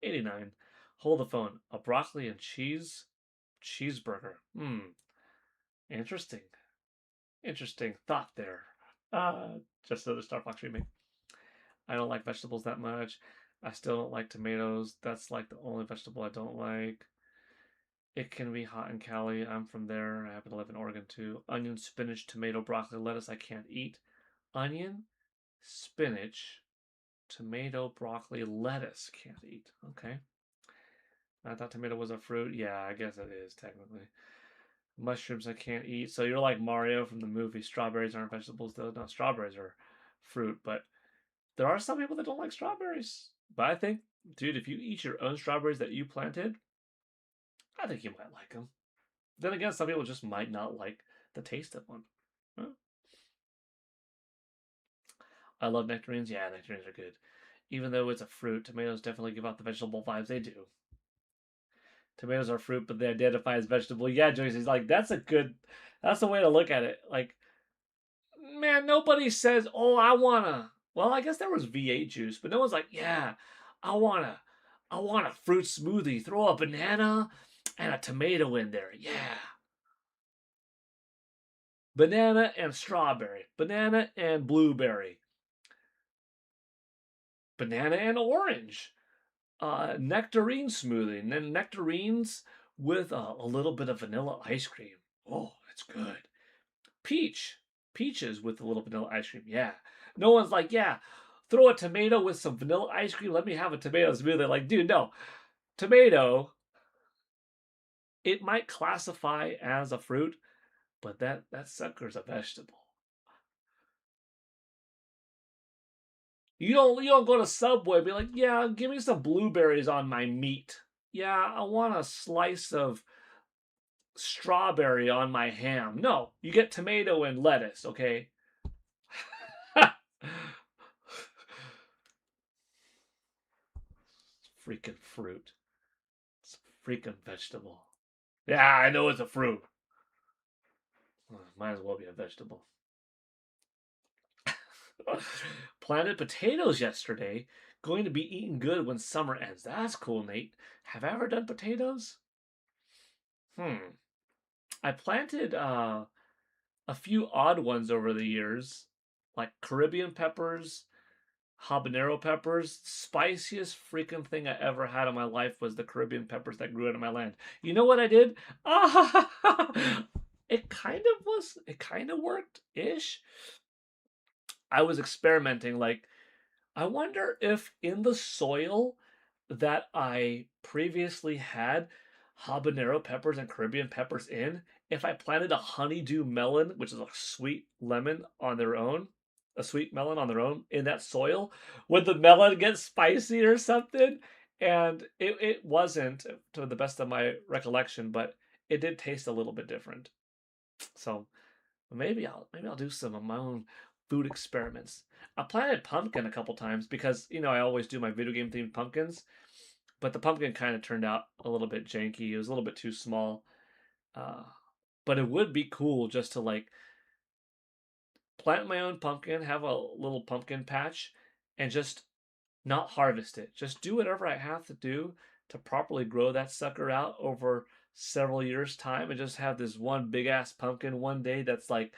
89. Hold the phone. A broccoli and cheeseburger. Interesting. Interesting thought there. Just another Star Fox remake. I don't like vegetables that much. I still don't like tomatoes. That's like the only vegetable I don't like. It can be hot in Cali. I'm from there. I happen to live in Oregon too. Onion, spinach, tomato, broccoli, lettuce I can't eat. Onion, spinach, tomato, broccoli, lettuce can't eat. Okay. I thought tomato was a fruit. Yeah, I guess it is technically. Mushrooms I can't eat. So you're like Mario from the movie. Strawberries aren't vegetables though. No, strawberries are fruit, but there are some people that don't like strawberries. But I think, dude, if you eat your own strawberries that you planted, I think you might like them. Then again, some people just might not like the taste of one. Huh? I love nectarines. Yeah, nectarines are good. Even though it's a fruit, tomatoes definitely give out the vegetable vibes they do. Tomatoes are fruit, but they identify as vegetable. Yeah, Joyce's like, that's the way to look at it. Like, man, nobody says, oh, I wanna. Well, I guess there was V8 juice, but no one's like, yeah, I wanna, I want a fruit smoothie. Throw a banana and a tomato in there. Yeah. Banana and strawberry. Banana and blueberry. Banana and orange. Nectarine smoothie. And then nectarines with a little bit of vanilla ice cream. Oh, it's good. Peaches with a little vanilla ice cream. Yeah. No one's like, yeah, throw a tomato with some vanilla ice cream. Let me have a tomato smoothie. Like, dude, no. Tomato, it might classify as a fruit, but that sucker's a vegetable. You don't go to Subway and be like, yeah, give me some blueberries on my meat. Yeah, I want a slice of strawberry on my ham. No, you get tomato and lettuce, okay? Freaking fruit. It's a freaking vegetable. Yeah, I know it's a fruit. Might as well be a vegetable. Planted potatoes yesterday. Going to be eating good when summer ends. That's cool, Nate. Have I ever done potatoes? I planted a few odd ones over the years, like Caribbean peppers, habanero peppers. Spiciest freaking thing I ever had in my life was the Caribbean peppers that grew out of my land. You know what I did? It kind of worked ish. I was experimenting. Like, I wonder if in the soil that I previously had habanero peppers and Caribbean peppers in, if I planted a honeydew melon, which is a sweet lemon on their own, a sweet melon on their own in that soil, would the melon get spicy or something? And it wasn't, to the best of my recollection, but it did taste a little bit different. So maybe I'll do some of my own food experiments. I planted pumpkin a couple times because I always do my video game themed pumpkins, but the pumpkin kind of turned out a little bit janky. It was a little bit too small. Uh, but it would be cool just to like plant my own pumpkin, have a little pumpkin patch, and just not harvest it. Just do whatever I have to do to properly grow that sucker out over several years' time and just have this one big ass pumpkin one day that's like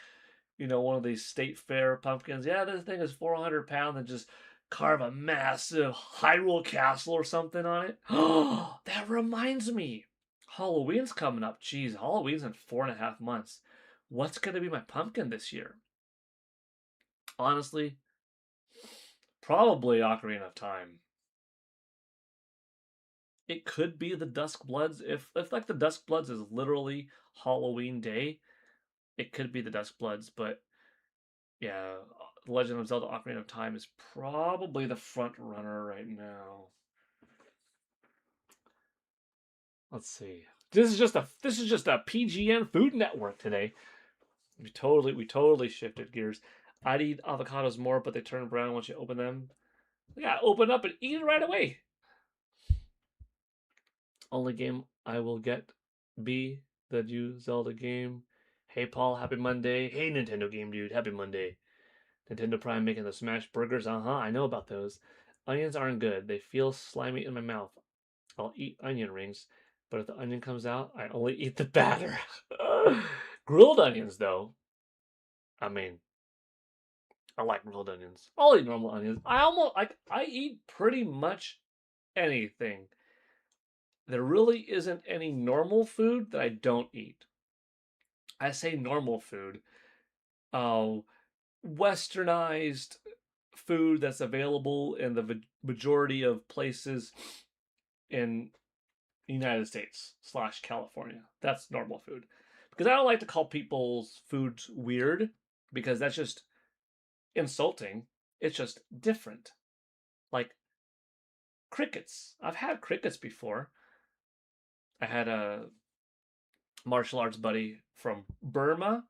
one of these state fair pumpkins. Yeah, this thing is 400 pounds and just carve a massive Hyrule castle or something on it. Oh, that reminds me. Halloween's coming up. Jeez, Halloween's in 4.5 months. What's going to be my pumpkin this year? Honestly, probably Ocarina of Time. It could be the Dusk Bloods. If like the Dusk Bloods is literally Halloween Day, it could be the Dusk Bloods, but yeah, The Legend of Zelda Ocarina of Time is probably the front runner right now. Let's see. This is just a PGN Food Network today. We totally shifted gears. I'd eat avocados more, but they turn brown once you open them. Yeah, open up and eat it right away. Only game I will get be the new Zelda game. Hey Paul, happy Monday. Hey Nintendo Game Dude, happy Monday. Nintendo Prime making the smash burgers. I know about those. Onions aren't good. They feel slimy in my mouth. I'll eat onion rings, but if the onion comes out, I only eat the batter. Grilled onions, though. I mean, I like grilled onions. I'll eat normal onions. I eat pretty much anything. There really isn't any normal food that I don't eat. I say normal food. Oh, westernized food that's available in the majority of places in the United States / California. That's normal food. Because I don't like to call people's foods weird because that's just insulting. It's just different. Like crickets. I've had crickets before. I had a martial arts buddy from Burma,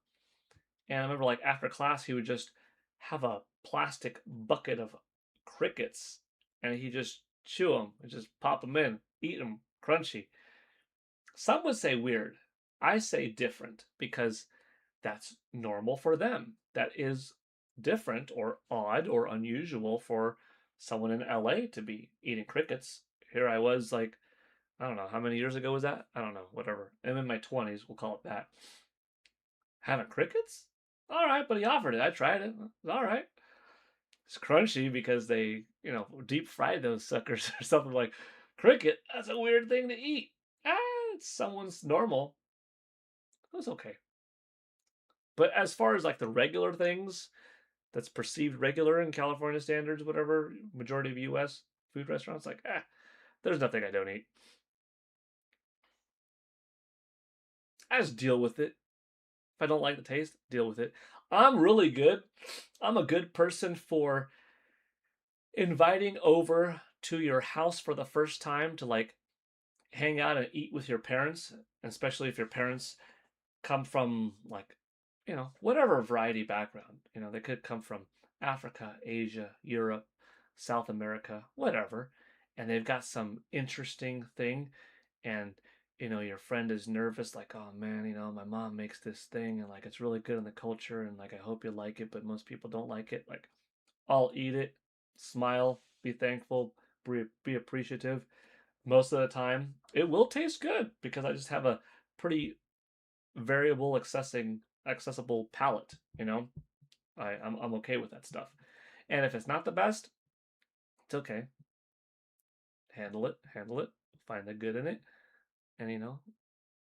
and I remember like after class he would just have a plastic bucket of crickets, and he just chew them and just pop them in, eat them, crunchy. Some would say weird. I say different because that's normal for them. That is different or odd or unusual for someone in LA to be eating crickets. Here I was like, I don't know, how many years ago was that? I don't know, whatever. I'm in my 20s, we'll call it that. Having crickets? All right, but he offered it. I tried it. It's all right. It's crunchy because they, deep fried those suckers or something like cricket. That's a weird thing to eat. It's someone's normal. It was okay. But as far as like the regular things that's perceived regular in California standards, whatever, majority of US food restaurants, like, there's nothing I don't eat. I just deal with it. If I don't like the taste, deal with it. I'm really good. I'm a good person for inviting over to your house for the first time to like hang out and eat with your parents, especially if your parents come from like, whatever variety background. They could come from Africa, Asia, Europe, South America, whatever, and they've got some interesting thing, and your friend is nervous, like, oh man, my mom makes this thing, and like it's really good in the culture, and like I hope you like it, but most people don't like it. Like, I'll eat it, smile, be thankful, be appreciative. Most of the time, it will taste good because I just have a pretty variable accessible palate. I'm okay with that stuff. And if it's not the best, it's okay. Handle it, find the good in it, and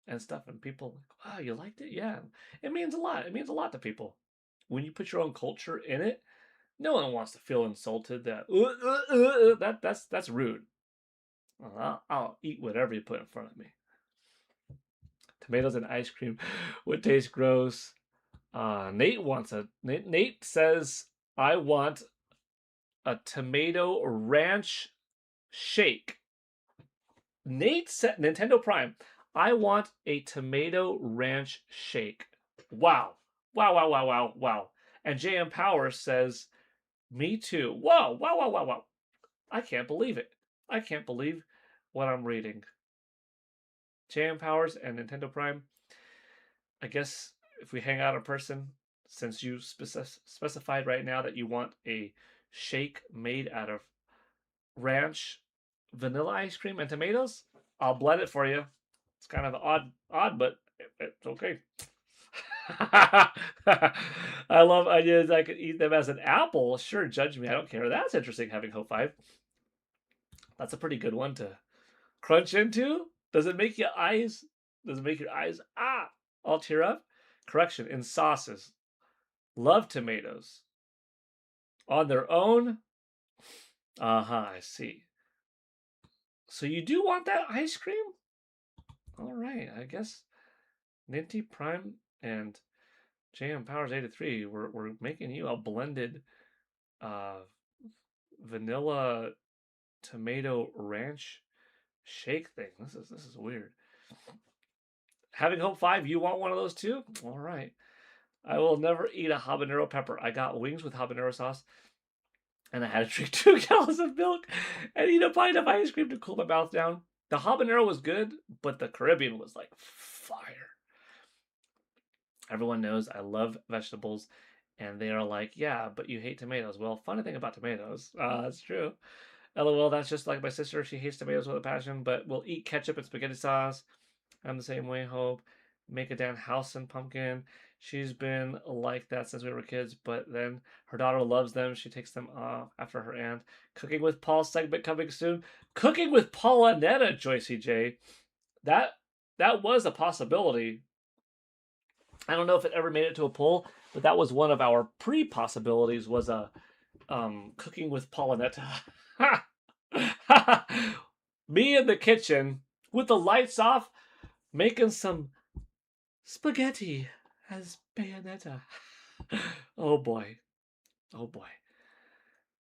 and stuff. And people like, wow, you liked it? Yeah. It means a lot. It means a lot to people. When you put your own culture in it, no one wants to feel insulted that that's rude. I'll eat whatever you put in front of me. Tomatoes and ice cream would taste gross. Nate says I want a tomato ranch shake. Nate said Nintendo Prime. I want a tomato ranch shake. Wow. Wow. And JM Power says, me too. Wow. I can't believe it. I can't believe what I'm reading. JM Powers and Nintendo Prime. I guess if we hang out in person, since you specified right now that you want a shake made out of ranch, vanilla ice cream, and tomatoes, I'll blend it for you. It's kind of odd, but it's okay. I love onions. I could eat them as an apple. Sure, judge me. I don't care. That's interesting. Having Hope 5. That's a pretty good one to crunch into. Does it make your eyes? Does it make your eyes all tear up? Correction. In sauces. Love tomatoes. On their own. I see. So you do want that ice cream? All right. I guess Ninty Prime and JM Powers 83. We're making you a blended uh, vanilla tomato ranch shake thing. This is weird. Having Hope 5, you want one of those too? All right. I will never eat a habanero pepper. I got wings with habanero sauce, and I had to drink 2 gallons of milk and eat a pint of ice cream to cool my mouth down. The habanero was good, but the Caribbean was like fire. Everyone knows I love vegetables, and they are like, yeah, but you hate tomatoes. Well, funny thing about tomatoes, that's true. LOL, that's just like my sister. She hates tomatoes with a passion, but will eat ketchup and spaghetti sauce. I'm the same way, Hope. Make a damn house and pumpkin. She's been like that since we were kids, but then her daughter loves them. She takes them after her aunt. Cooking with Paul segment coming soon. Cooking with Paulinetta, Joycey J. That was a possibility. I don't know if it ever made it to a poll, but that was one of our pre-possibilities. Was a cooking with Paulinetta. Me in the kitchen with the lights off, making some spaghetti as Bayonetta. Oh boy. Oh boy.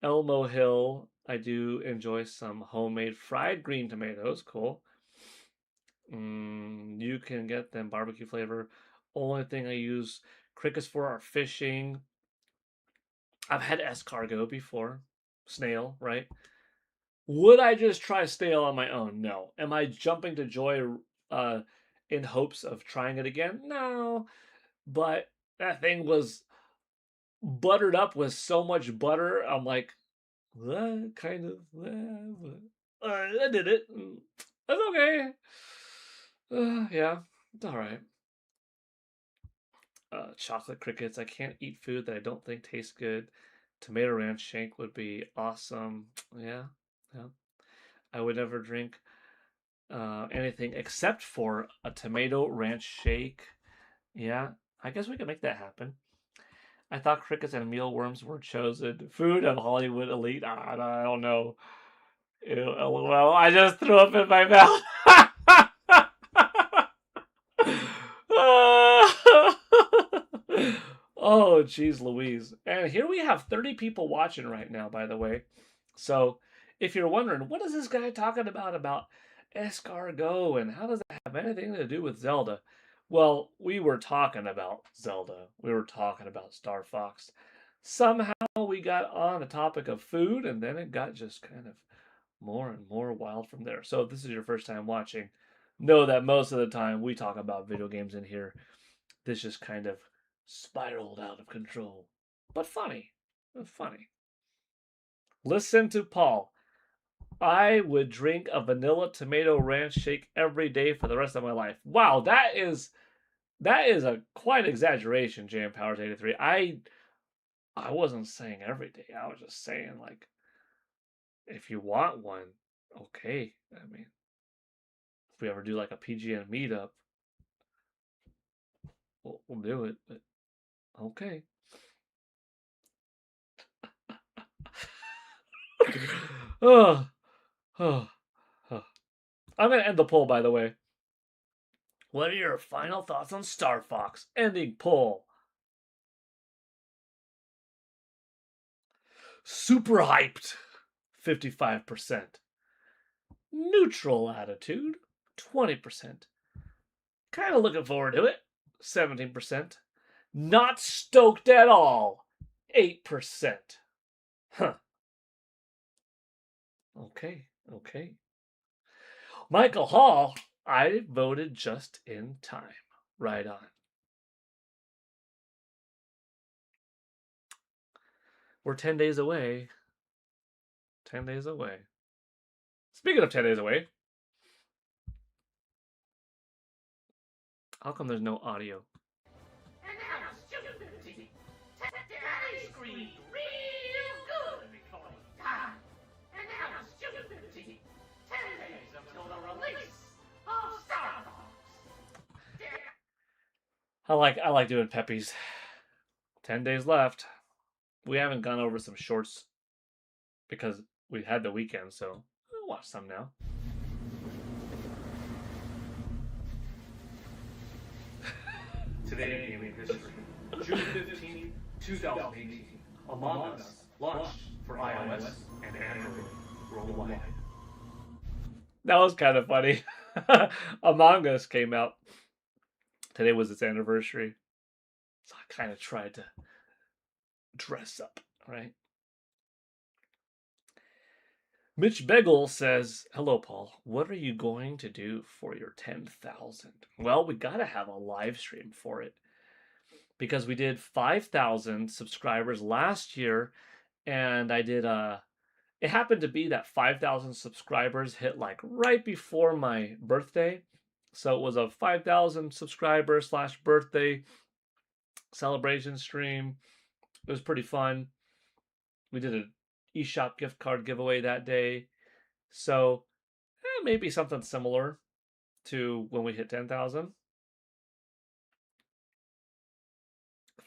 Elmo Hill. I do enjoy some homemade fried green tomatoes. Cool. You can get them barbecue flavor. Only thing I use crickets for are fishing. I've had escargot before. Snail, right? Would I just try snail on my own? No. Am I jumping to joy in hopes of trying it again? No. But that thing was buttered up with so much butter. I'm like, kind of. I did it. That's okay. Yeah, it's all right. Chocolate crickets. I can't eat food that I don't think tastes good. Tomato ranch shake would be awesome. Yeah, yeah. I would never drink anything except for a tomato ranch shake. Yeah, I guess we could make that happen. I thought crickets and mealworms were chosen food of Hollywood elite. I don't know. Ew, LOL. I just threw up in my mouth. Oh, jeez Louise. And here we have 30 people watching right now, by the way. So if you're wondering, what is this guy talking about escargot and how does that have anything to do with Zelda? Well, we were talking about Zelda. We were talking about Star Fox. Somehow we got on the topic of food and then it got just kind of more and more wild from there. So if this is your first time watching, know that most of the time we talk about video games in here. This just kind of spiraled out of control. But funny. Funny. Listen to Paul. I would drink a vanilla tomato ranch shake every day for the rest of my life. Wow, that is a quite exaggeration, Jam Powers 83. I wasn't saying every day. I was just saying like if you want one, okay. I mean, if we ever do like a PGN meetup, we'll do it. But okay. Oh, oh, oh. I'm gonna end the poll, by the way. What are your final thoughts on Star Fox? Ending poll. Super hyped. 55%. Neutral attitude. 20%. Kind of looking forward to it. 17%. Not stoked at all. 8%. Huh. Okay. Michael Hall, I voted just in time. Right on. We're 10 days away. 10 days away. Speaking of 10 days away, how come there's no audio? And now, stupidity! I like doing Pepe's. 10 days left. We haven't gone over some shorts because we had the weekend, so I'll watch some now. Today in gaming history, June 15th, 2018, Among Us launched for iOS and Android worldwide. That was kind of funny. Among Us came out. Today was its anniversary. So I kind of tried to dress up, right? Mitch Begel says, "Hello, Paul. What are you going to do for your 10,000?" Well, we got to have a live stream for it because we did 5,000 subscribers last year, and I did it happened to be that 5,000 subscribers hit like right before my birthday. So it was a 5,000 subscriber / birthday celebration stream. It was pretty fun. We did an eShop gift card giveaway that day. So maybe something similar to when we hit 10,000.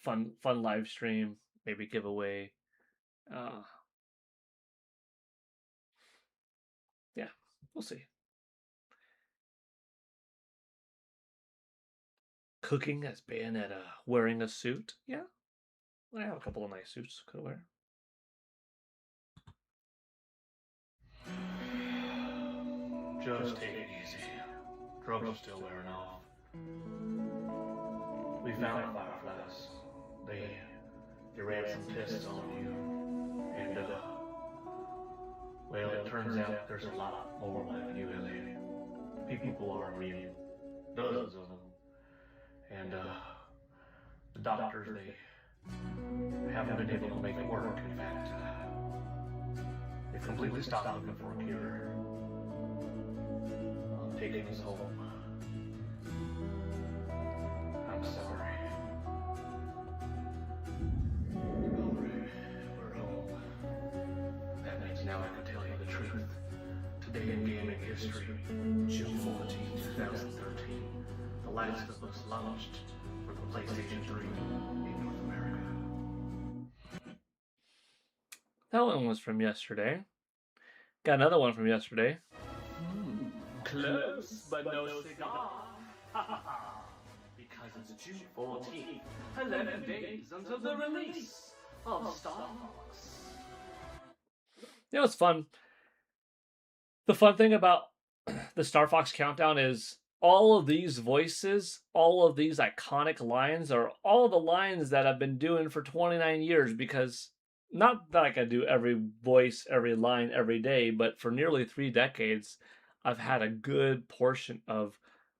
Fun live stream, maybe giveaway. Uh, yeah, we'll see. Cooking as Bayonetta, wearing a suit. Yeah, I have a couple of nice suits could wear. Just take it easy. Drugs are still wearing off. We found the Fireflies. They ran some tests on you, and well, it turns out there's a lot more like you in there. People who are immune, dozens of them, and the doctors they haven't been able to make it work. In fact, they've completely stopped looking for a cure. Taking us home. I'm sorry. Alright, we're home. That means now I can tell you the truth. Today in gaming history, June 14, 2013, The Last of Us launched for the PlayStation 3 in North America. That one was from yesterday. Got another one from yesterday. Close, but no cigar. Because it's June 14th, 11 days until the release of Star Fox. You know, it's fun. The fun thing about the Star Fox Countdown is all of these voices, all of these iconic lines are all the lines that I've been doing for 29 years because not that I can do every voice, every line every day, but for nearly 3 decades, I've had a good portion of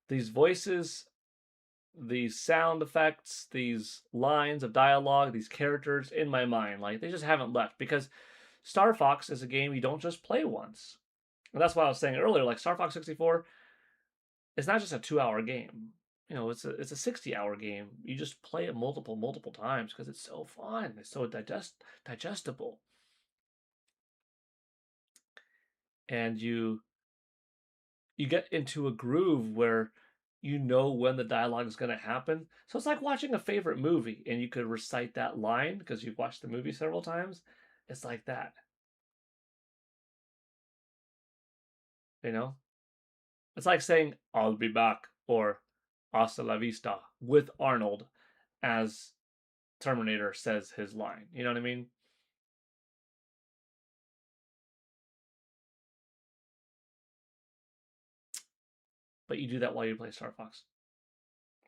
these voices, these sound effects, these lines of dialogue, these characters in my mind. Like, they just haven't left because Star Fox is a game you don't just play once. And that's why I was saying earlier, like Star Fox 64, it's not just a 2-hour game. You know, it's a 60-hour game. You just play it multiple times because it's so fun. It's so digestible. And you get into a groove where you know when the dialogue is going to happen. So it's like watching a favorite movie and you could recite that line because you've watched the movie several times. It's like that. You know? It's like saying, "I'll be back," or "Hasta la vista" with Arnold as Terminator says his line. You know what I mean? But you do that while you play Star Fox.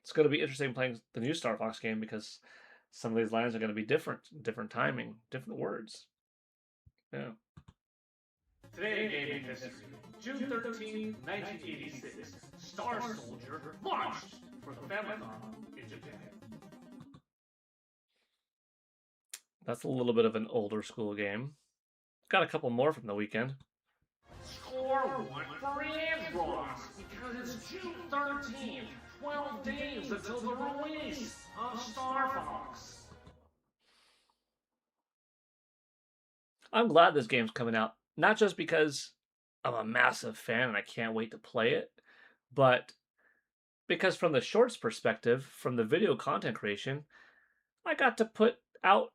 It's going to be interesting playing the new Star Fox game because some of these lines are going to be different timing, different words. Yeah. Today in gaming history, June 13, 1986, Star Soldier launched for the Famicom in Japan. That's a little bit of an older school game. Got a couple more from the weekend. Score one for Android because it's June 13th, 12 days until the release of Star Fox. I'm glad this game's coming out. Not just because I'm a massive fan and I can't wait to play it, but because from the shorts perspective, from the video content creation, I got to put out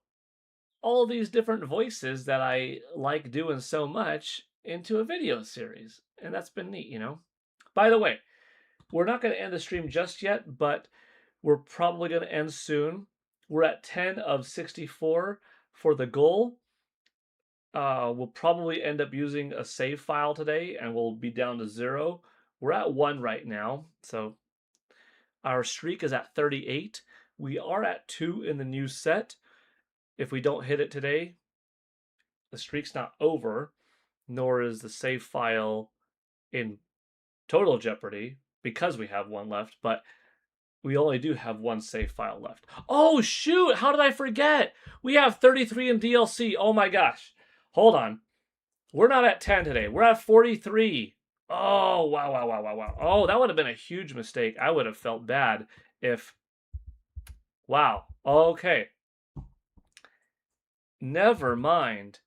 all these different voices that I like doing so much into a video series. And that's been neat, you know? By the way, we're not going to end the stream just yet, but we're probably going to end soon. We're at 10 of 64 for the goal. We'll probably end up using a save file today and we'll be down to 0. We're at 1 right now, so our streak is at 38. We are at 2 in the new set. If we don't hit it today, the streak's not over, nor is the save file in total jeopardy because we have 1 left, but we only do have 1 save file left. Oh, shoot! How did I forget? We have 33 in DLC. Oh my gosh. Hold on. We're not at 10 today. We're at 43. Oh, wow. Oh, that would have been a huge mistake. I would have felt bad if... Wow. Okay. Never mind.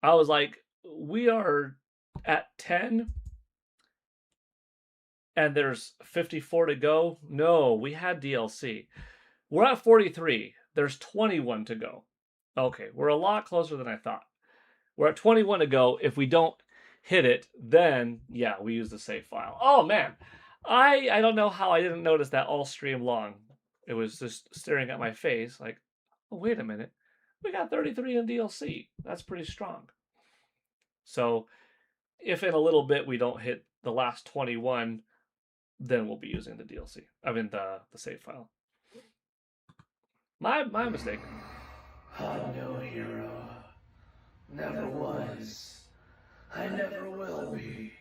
I was like, we are at 10 and there's 54 to go. No, we had DLC. We're at 43. There's 21 to go. Okay, we're a lot closer than I thought. We're at 21 to go. If we don't hit it, then yeah, we use the save file. Oh man, I don't know how I didn't notice that all stream long. It was just staring at my face like, oh wait a minute, we got 33 in DLC. That's pretty strong. So if in a little bit we don't hit the last 21, then we'll be using the DLC. I mean the save file. My mistake. I'm no hero. Never was. I never will be.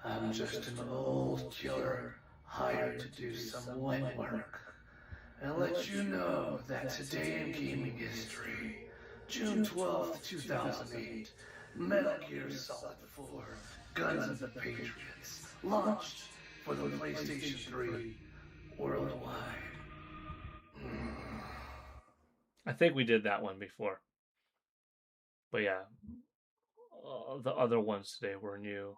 I'm just an old killer hired to do some wet work. And let you know that today in gaming history, June 12th, 2008, Metal Gear Solid 4, Guns of the Patriots, launched for the PlayStation 3 worldwide. I think we did that one before. But yeah, the other ones today were new.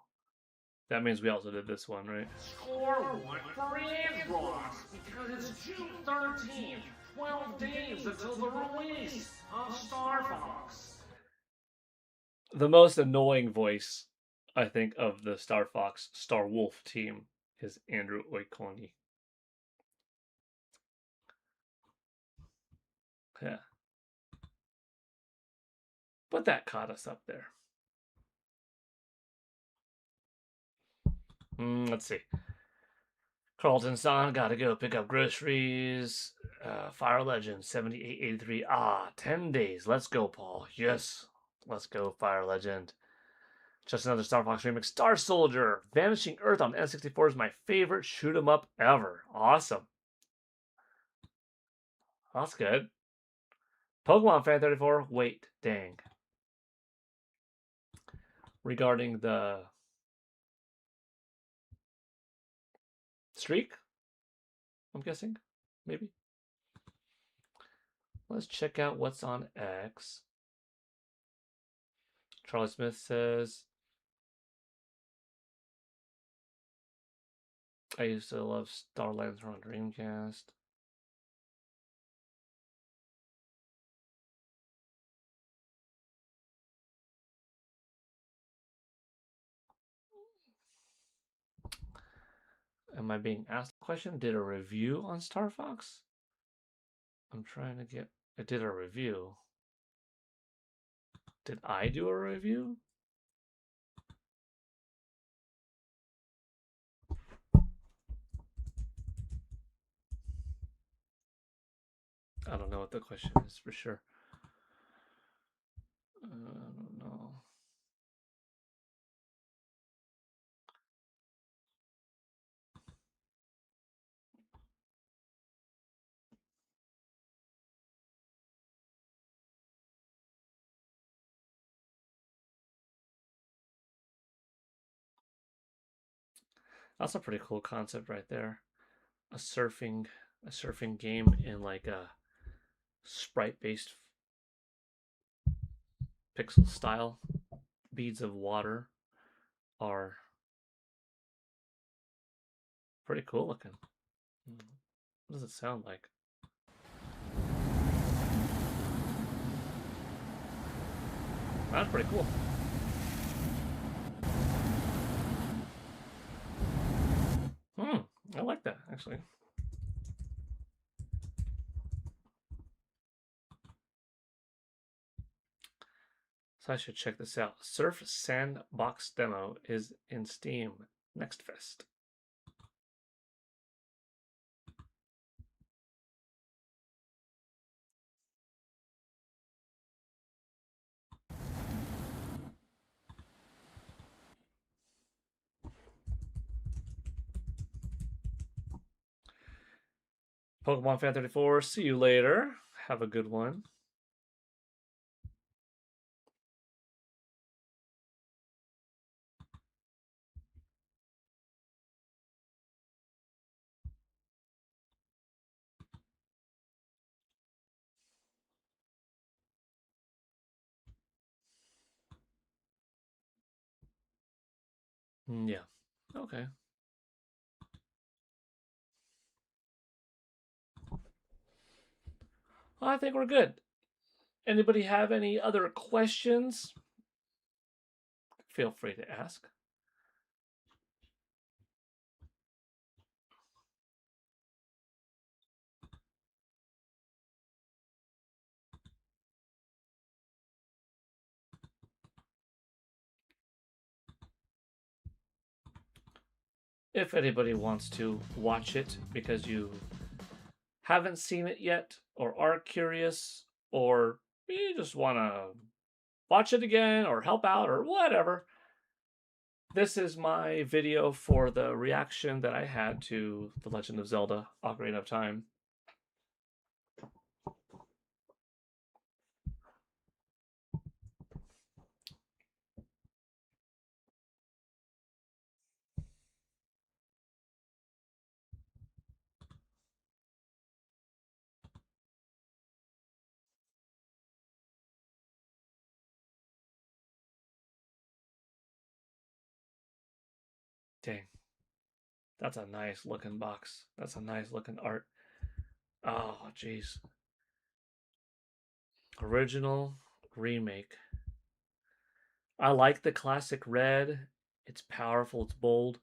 That means we also did this one, right? Score one for Andross, because it's June 13th, 12 days until the release of Star Fox. The most annoying voice, I think, of the Star Fox Star Wolf team is Andrew Oikoni. Yeah. But that caught us up there. Let's see. Carlton Son, gotta go pick up groceries. Fire Legend 7883. 10 days. Let's go, Paul. Yes. Let's go, Fire Legend. Just another Star Fox remix. Star Soldier. Vanishing Earth on N64 is my favorite shoot 'em up ever. Awesome. That's good. Pokemon Fan 34. Wait, dang. Regarding the streak, I'm guessing, maybe. Let's check out what's on X. Charlie Smith says, I used to love Starlands on Dreamcast. Am I being asked a question? Did a review on Star Fox? I'm trying to get... I did a review. Did I do a review? I don't know what the question is for sure. I don't know. That's a pretty cool concept right there. A surfing game in like a sprite-based pixel style. Beads of water are pretty cool looking. What does it sound like? That's pretty cool. I like that, actually. So I should check this out. Surf Sandbox demo is in Steam Next Fest. Pokemon Fan 34, see you later. Have a good one. Yeah. Okay. Well, I think we're good. Anybody have any other questions? Feel free to ask. If anybody wants to watch it because you haven't seen it yet, or are curious, or you just want to watch it again, or help out, or whatever, this is my video for the reaction that I had to The Legend of Zelda Ocarina of Time. Dang. That's a nice looking box. That's a nice looking art. Oh, jeez. Original, remake. I like the classic red. It's powerful, it's bold,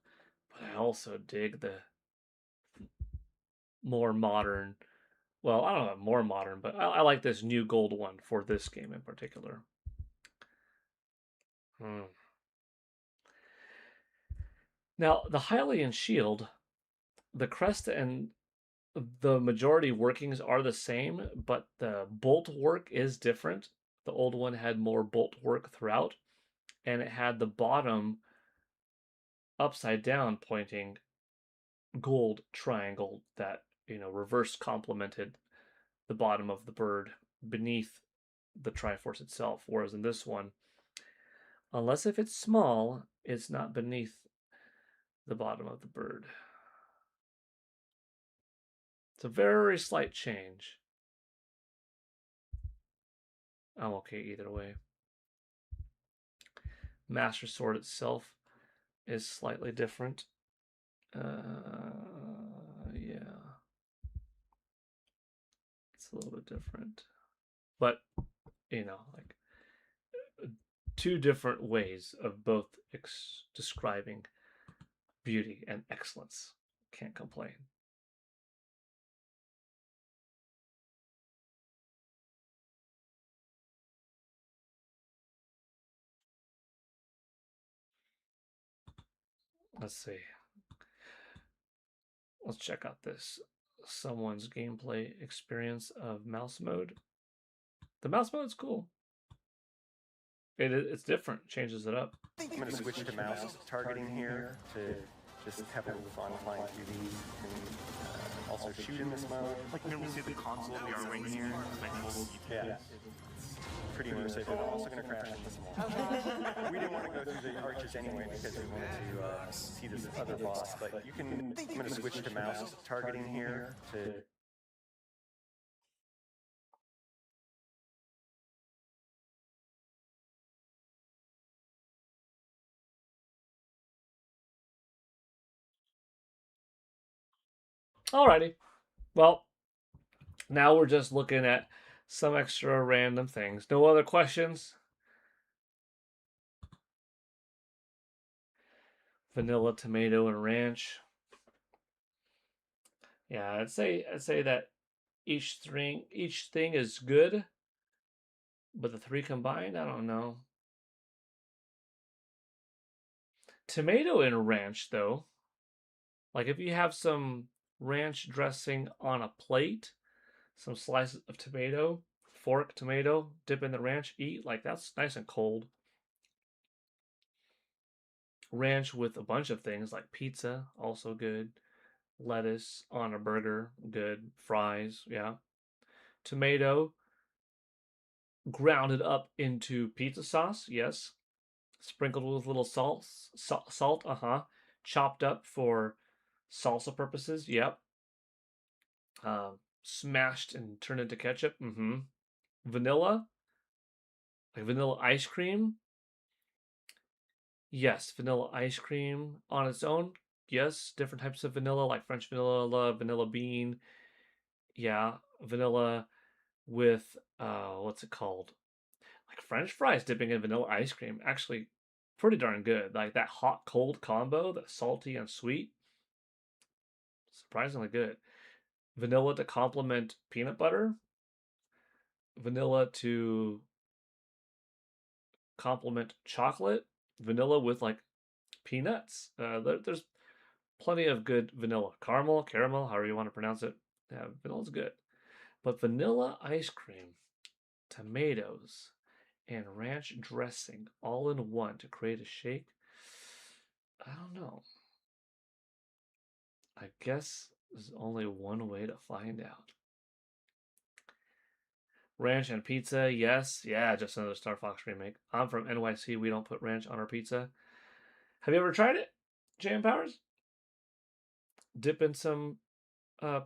but I also dig the more modern. Well, I don't know, more modern, but I like this new gold one for this game in particular. Now, the Hylian shield, the crest and the majority workings are the same, but the bolt work is different. The old one had more bolt work throughout, and it had the bottom upside down pointing gold triangle that, reverse complemented the bottom of the bird beneath the Triforce itself. Whereas in this one, unless if it's small, it's not beneath the bottom of the bird. It's a very slight change. I'm okay either way. Master Sword itself is slightly different. Yeah. It's a little bit different. But, like two different ways of both describing beauty and excellence. Can't complain. Let's see. Let's check out this someone's gameplay experience of mouse mode. The mouse mode's cool. It's different. Changes it up. I'm going to switch to mouse targeting here to just have a little fun flying through these and also shoot in this mode. Like when we see the console, we are right here. Yeah, it's pretty immersive. And I'm also going to crash into this wall. We didn't want to go through the arches anyway because we wanted to see this other boss, but you can. I'm going to switch to mouse targeting here to Alrighty. Well, now we're just looking at some extra random things. No other questions? Vanilla, tomato, and ranch. Yeah, I'd say that each thing is good, but the three combined, I don't know. Tomato and ranch though. Like if you have some ranch dressing on a plate, some slices of tomato, fork tomato, dip in the ranch, eat, like that's nice and cold. Ranch with a bunch of things like pizza, also good. Lettuce on a burger, good. Fries, yeah. Tomato grounded up into pizza sauce, yes. Sprinkled with little salt, uh-huh. Chopped up for salsa purposes, yep. Smashed and turned into ketchup, mm-hmm. Vanilla, like vanilla ice cream, yes. Vanilla ice cream on its own, yes. Different types of vanilla, like French vanilla, vanilla bean, yeah. Vanilla with what's it called? Like French fries dipping in vanilla ice cream. Actually, pretty darn good. Like that hot cold combo, the salty and sweet, surprisingly good. Vanilla to complement peanut butter. Vanilla to complement chocolate. Vanilla with like peanuts. There's plenty of good vanilla. Caramel, however you want to pronounce it. Yeah, vanilla's good. But vanilla ice cream, tomatoes, and ranch dressing all in one to create a shake. I don't know. I guess there's only one way to find out. Ranch and pizza, yes. Yeah, just another Star Fox remake. I'm from NYC. We don't put ranch on our pizza. Have you ever tried it, Jam Powers? Dip in some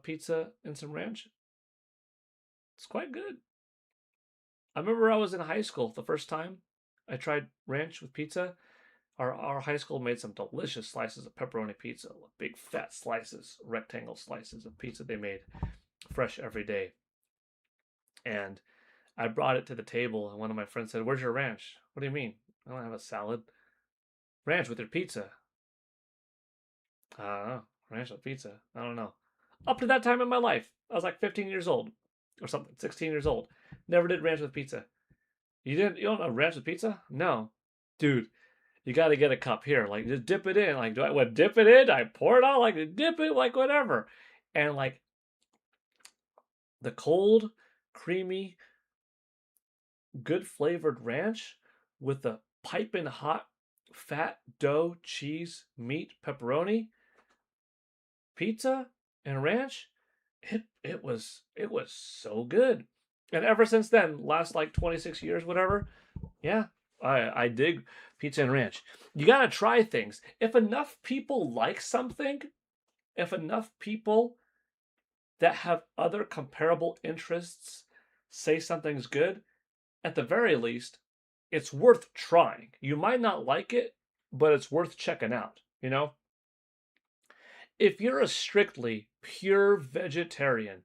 pizza in some ranch? It's quite good. I remember I was in high school the first time I tried ranch with pizza. Our high school made some delicious slices of pepperoni pizza, big fat slices, rectangle slices of pizza they made fresh every day. And I brought it to the table, and one of my friends said, "Where's your ranch?" "What do you mean? I don't have a salad." "Ranch with your pizza." "I don't know. Ranch with pizza. I don't know." Up to that time in my life, I was like 15 years old or something, 16 years old. Never did ranch with pizza. You don't know ranch with pizza? No. Dude, you got to get a cup here. Like, just dip it in. Like, do I what? Dip it in? I pour it out. Like, dip it. Like, whatever. And like the cold, creamy, good flavored ranch with the piping hot fat dough, cheese, meat, pepperoni, pizza, and ranch. It was so good. And ever since then, last like 26 years, whatever, yeah, I dig pizza and ranch. You gotta try things. If enough people like something, if enough people that have other comparable interests say something's good, at the very least, it's worth trying. You might not like it, but it's worth checking out, you know? If you're a strictly pure vegetarian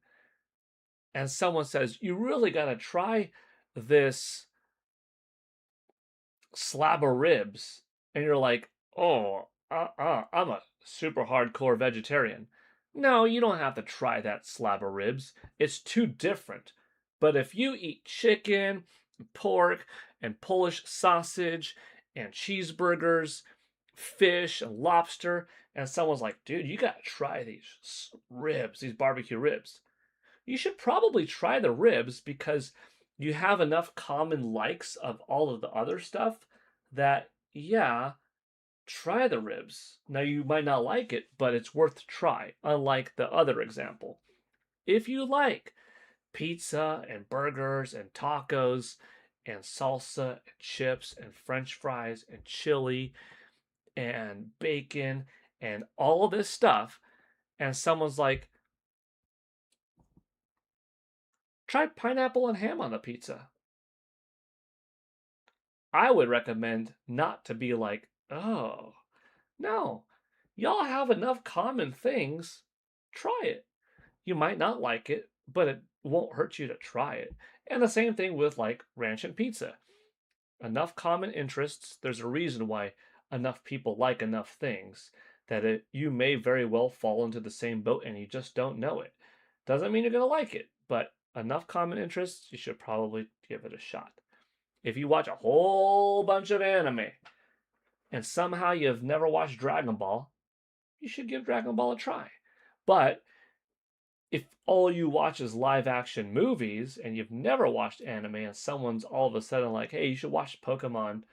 and someone says, "You really got to try this slab of ribs," and you're like, "Oh, I'm a super hardcore vegetarian." No, you don't have to try that slab of ribs. It's too different. But if you eat chicken, and pork, and Polish sausage, and cheeseburgers, fish, and lobster, and someone's like, "Dude, you gotta try these ribs, these barbecue ribs," you should probably try the ribs because you have enough common likes of all of the other stuff that, yeah, try the ribs. Now, you might not like it, but it's worth to try, unlike the other example. If you like pizza and burgers and tacos and salsa and chips and french fries and chili and bacon and all of this stuff, and someone's like, "Try pineapple and ham on the pizza," I would recommend not to be like, "Oh, no, y'all have enough common things. Try it." You might not like it, but it won't hurt you to try it. And the same thing with like ranch and pizza. Enough common interests, there's a reason why enough people like enough things that you may very well fall into the same boat and you just don't know it. Doesn't mean you're going to like it, but enough common interests, you should probably give it a shot. If you watch a whole bunch of anime and somehow you've never watched Dragon Ball, you should give Dragon Ball a try. But if all you watch is live action movies and you've never watched anime and someone's all of a sudden like, hey, you should watch Pokemon,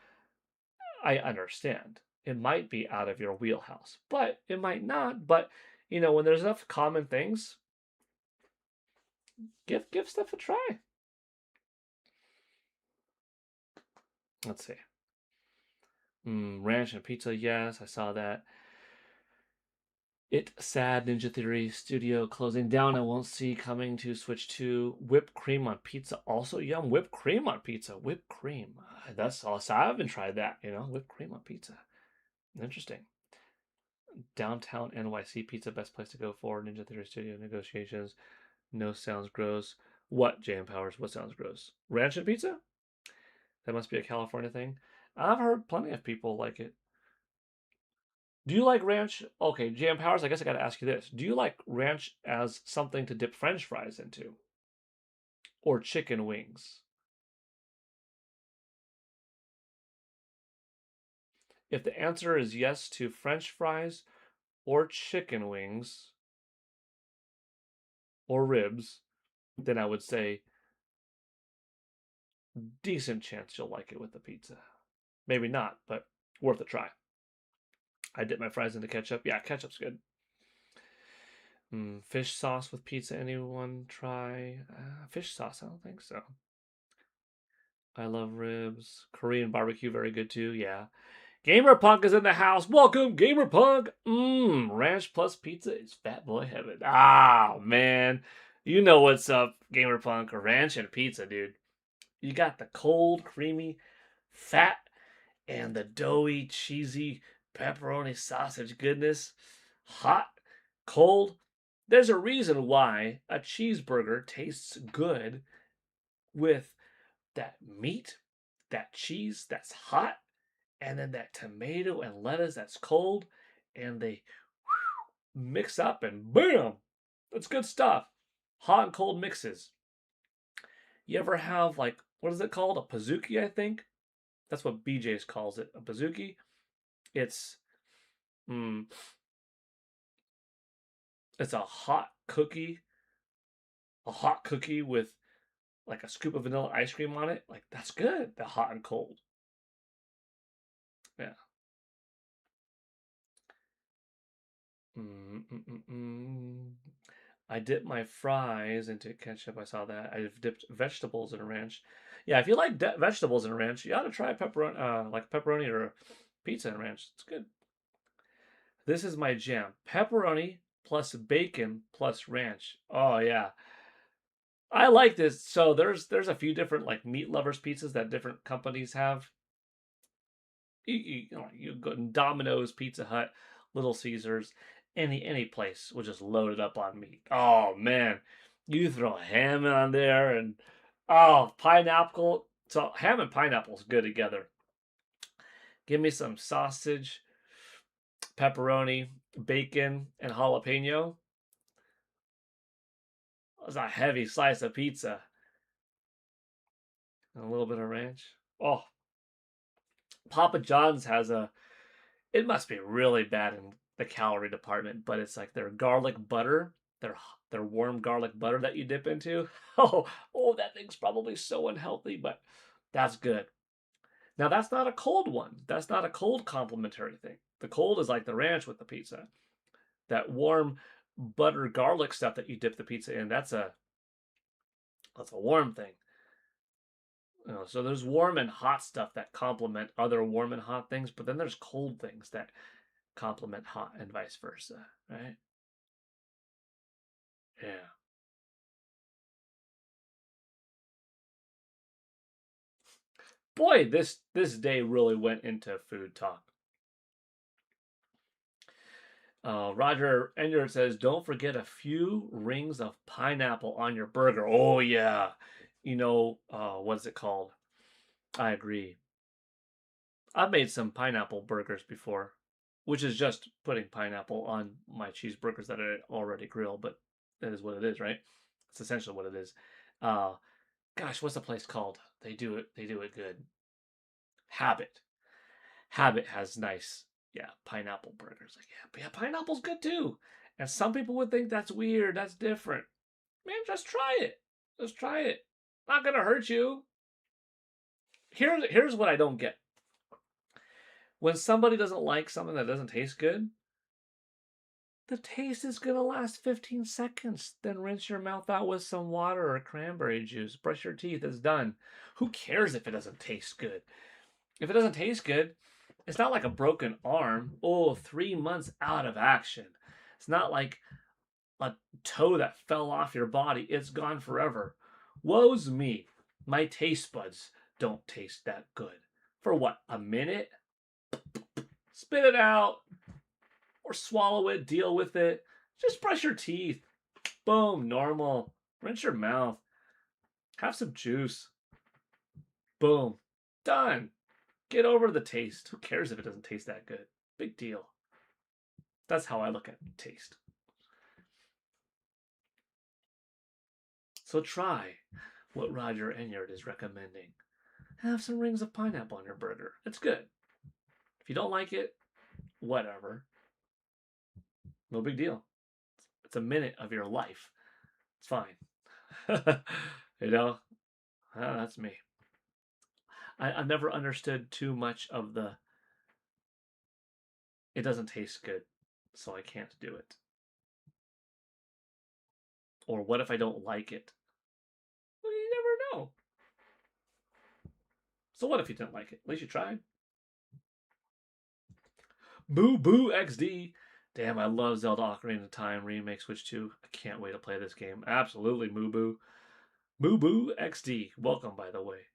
I understand. It might be out of your wheelhouse, but it might not. But when there's enough common things, give stuff a try. Let's see. Ranch and pizza, yes, I saw that. It sad Ninja Theory Studio closing down. I won't see coming to Switch 2. Whipped cream on pizza, also yum. Whipped cream on pizza, whipped cream. That's also I haven't tried that. Whipped cream on pizza. Interesting. Downtown NYC pizza, best place to go for Ninja Theory Studio negotiations. No sounds gross. What, Jam Powers? What sounds gross? Ranch and pizza? That must be a California thing. I've heard plenty of people like it. Do you like ranch? Okay, Jam Powers, I guess I gotta ask you this. Do you like ranch as something to dip french fries into? Or chicken wings? If the answer is yes to french fries or chicken wings or ribs, then I would say decent chance you'll like it with the pizza. Maybe not, but worth a try. I dip my fries into ketchup. Yeah, ketchup's good. Fish sauce with pizza. Anyone try? Fish sauce? I don't think so. I love ribs. Korean barbecue, very good too. Yeah. Gamerpunk is in the house. Welcome, Gamerpunk. Ranch plus pizza is fat boy heaven. Ah, man. You know what's up, Gamerpunk. Ranch and pizza, dude. You got the cold, creamy, fat, and the doughy, cheesy pepperoni sausage goodness. Hot, cold. There's a reason why a cheeseburger tastes good with that meat, that cheese that's hot, and then that tomato and lettuce that's cold, and they mix up and bam! That's good stuff. Hot and cold mixes. You ever have like what is it called? A pizookie, I think. That's what BJ's calls it. A pizookie. It's it's a hot cookie with like a scoop of vanilla ice cream on it. Like that's good. The hot and cold. Yeah. I dip my fries into ketchup. I saw that. I've dipped vegetables in a ranch. Yeah, if you like vegetables in a ranch, you ought to try pepperoni, like pepperoni or pizza in a ranch. It's good. This is my jam: pepperoni plus bacon plus ranch. Oh yeah, I like this. So there's a few different like meat lovers pizzas that different companies have. You go to Domino's, Pizza Hut, Little Caesars, any place will just load it up on meat. Oh man, you throw ham on there and pineapple. So ham and pineapple is good together. Give me some sausage, pepperoni, bacon, and jalapeno. That's a heavy slice of pizza. And a little bit of ranch. Oh, Papa John's has a. It must be really bad in the calorie department, but it's like their garlic butter, their warm garlic butter that you dip into. That thing's probably so unhealthy, but that's good. Now that's not a cold one. That's not a cold complimentary thing. The cold is like the ranch with the pizza. That warm butter garlic stuff that you dip the pizza in, that's a warm thing. So there's warm and hot stuff that complement other warm and hot things, but then there's cold things that complement hot and vice versa, right? Yeah. Boy, this day really went into food talk. Roger Enyard says, don't forget a few rings of pineapple on your burger. Oh, yeah. What's it called? I agree. I've made some pineapple burgers before, which is just putting pineapple on my cheeseburgers that are already grilled, but that is what it is, right? It's essentially what it is. Uh, Gosh, what's the place called? They do it good. Habit. Habit has nice, yeah, pineapple burgers. Like, yeah, but yeah, pineapple's good too. And some people would think that's weird, that's different. Man, just try it. Just try it. Not gonna hurt you. Here's what I don't get. When somebody doesn't like something that doesn't taste good, the taste is gonna last 15 seconds. Then rinse your mouth out with some water or cranberry juice. Brush your teeth. It's done. Who cares if it doesn't taste good? If it doesn't taste good, it's not like a broken arm. Oh, 3 months out of action. It's not like a toe that fell off your body. It's gone forever. Woe's me. My taste buds don't taste that good. For what, a minute? Spit it out. Or swallow it, deal with it. Just brush your teeth. Boom, normal. Rinse your mouth. Have some juice. Boom. Done. Get over the taste. Who cares if it doesn't taste that good? Big deal. That's how I look at taste. So try what Roger Enyard is recommending. Have some rings of pineapple on your burger. It's good. If you don't like it, whatever. No big deal. It's a minute of your life. It's fine. That's me. I've never understood too much of it doesn't taste good, so I can't do it. Or what if I don't like it? Well, you never know. So what if you didn't like it? At least you tried. Boo Boo XD. Damn, I love Zelda Ocarina of Time Remake Switch 2. I can't wait to play this game. Absolutely, Moo Boo. Moo Boo XD. Welcome, by the way.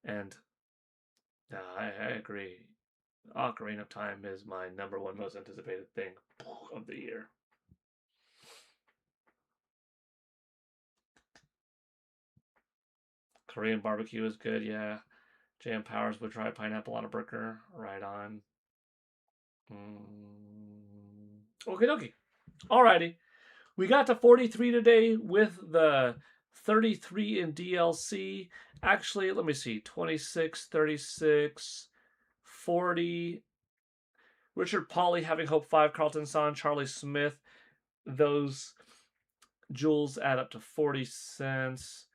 And I agree. Ocarina of Time is my number one most anticipated thing of the year. Korean barbecue is good, yeah. Jam Powers would try pineapple on a burger. Right on. Okie dokie. Alrighty. We got to 43 today with the 33 in DLC. Actually, let me see. 26, 36, 40. Richard Pauly, Having Hope 5, Carlton Son, Charlie Smith. Those jewels add up to 40 cents.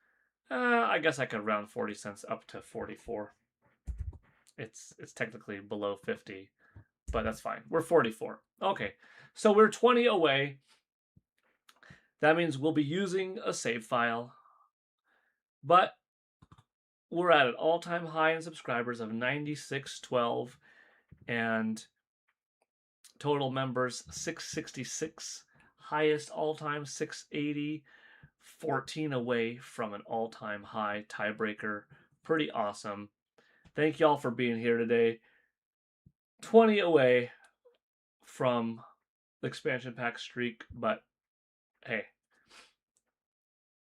I guess I could round 40 cents up to 44. It's technically below 50, but that's fine. We're 44. Okay, so we're 20 away. That means we'll be using a save file, but we're at an all-time high in subscribers of 9612 and total members 666, highest all-time 680, 14 away from an all-time high tiebreaker. Pretty awesome. Thank y'all for being here today. 20 away from the expansion pack streak, but hey,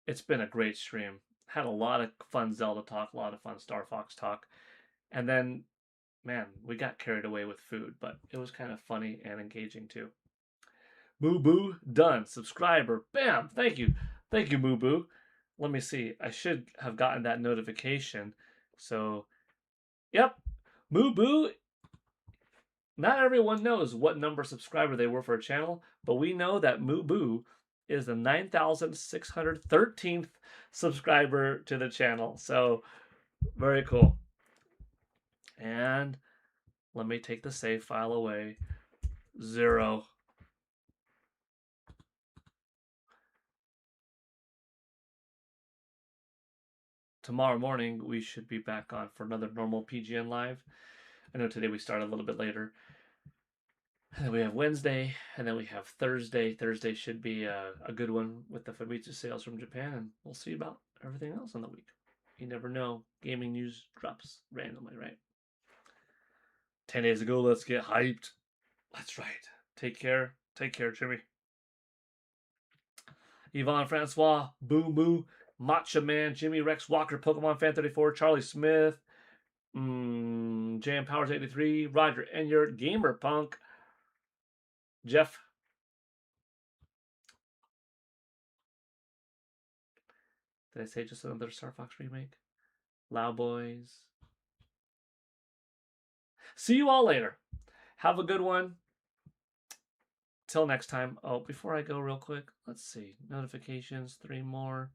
it's been a great stream. Had a lot of fun Zelda talk, a lot of fun Star Fox talk. And then, man, we got carried away with food, but it was kind of funny and engaging too. Moo Boo, done. Subscriber, bam, thank you. Thank you, Moo Boo. Let me see. I should have gotten that notification. So, yep, Moo Boo. Not everyone knows what number subscriber they were for a channel, but we know that Moo Boo is the 9,613th subscriber to the channel. So, very cool. And let me take the save file away. 0. Tomorrow morning, we should be back on for another normal PGN Live. I know today we started a little bit later. And then we have Wednesday, and then we have Thursday. Thursday should be a good one with the Famitsu sales from Japan, and we'll see about everything else on the week. You never know. Gaming news drops randomly, right? 10 days ago, let's get hyped. That's right. Take care. Take care, Jimmy. Yvonne Francois, Boo Moo, Matcha Man, Jimmy Rex Walker, Pokemon Fan 34, Charlie Smith, Jam Powers 83, Roger Enyart, Gamer Punk, Jeff. Did I say just another Star Fox remake? Loud Boys. See you all later. Have a good one. Till next time. Oh, before I go real quick, let's see. Notifications, 3 more.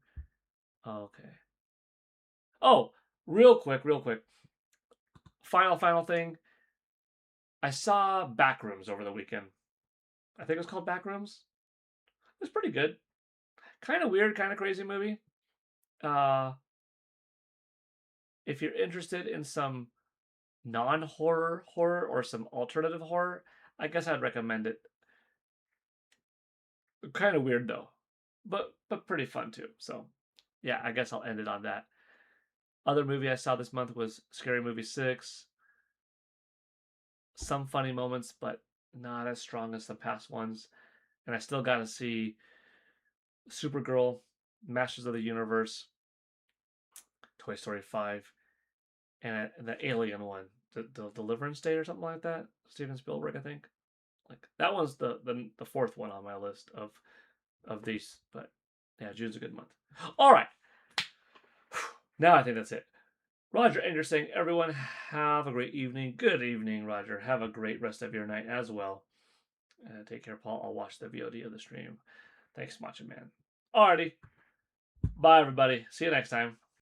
Okay. Oh, real quick. Final thing. I saw Backrooms over the weekend. I think it was called Backrooms. It was pretty good. Kind of weird, kind of crazy movie. If you're interested in some non-horror horror or some alternative horror, I guess I'd recommend it. Kind of weird though, but pretty fun too. So, yeah, I guess I'll end it on that. Other movie I saw this month was Scary Movie 6. Some funny moments, but not as strong as the past ones. And I still got to see Supergirl, Masters of the Universe, Toy Story 5, and the Alien one, the Deliverance Day or something like that. Steven Spielberg, I think. Like that one's the fourth one on my list of these. But yeah, June's a good month. All right. Now I think that's it. Roger Ender saying, everyone have a great evening. Good evening, Roger. Have a great rest of your night as well. Take care, Paul. I'll watch the VOD of the stream. Thanks, Matcha Man. Alrighty. Bye, everybody. See you next time.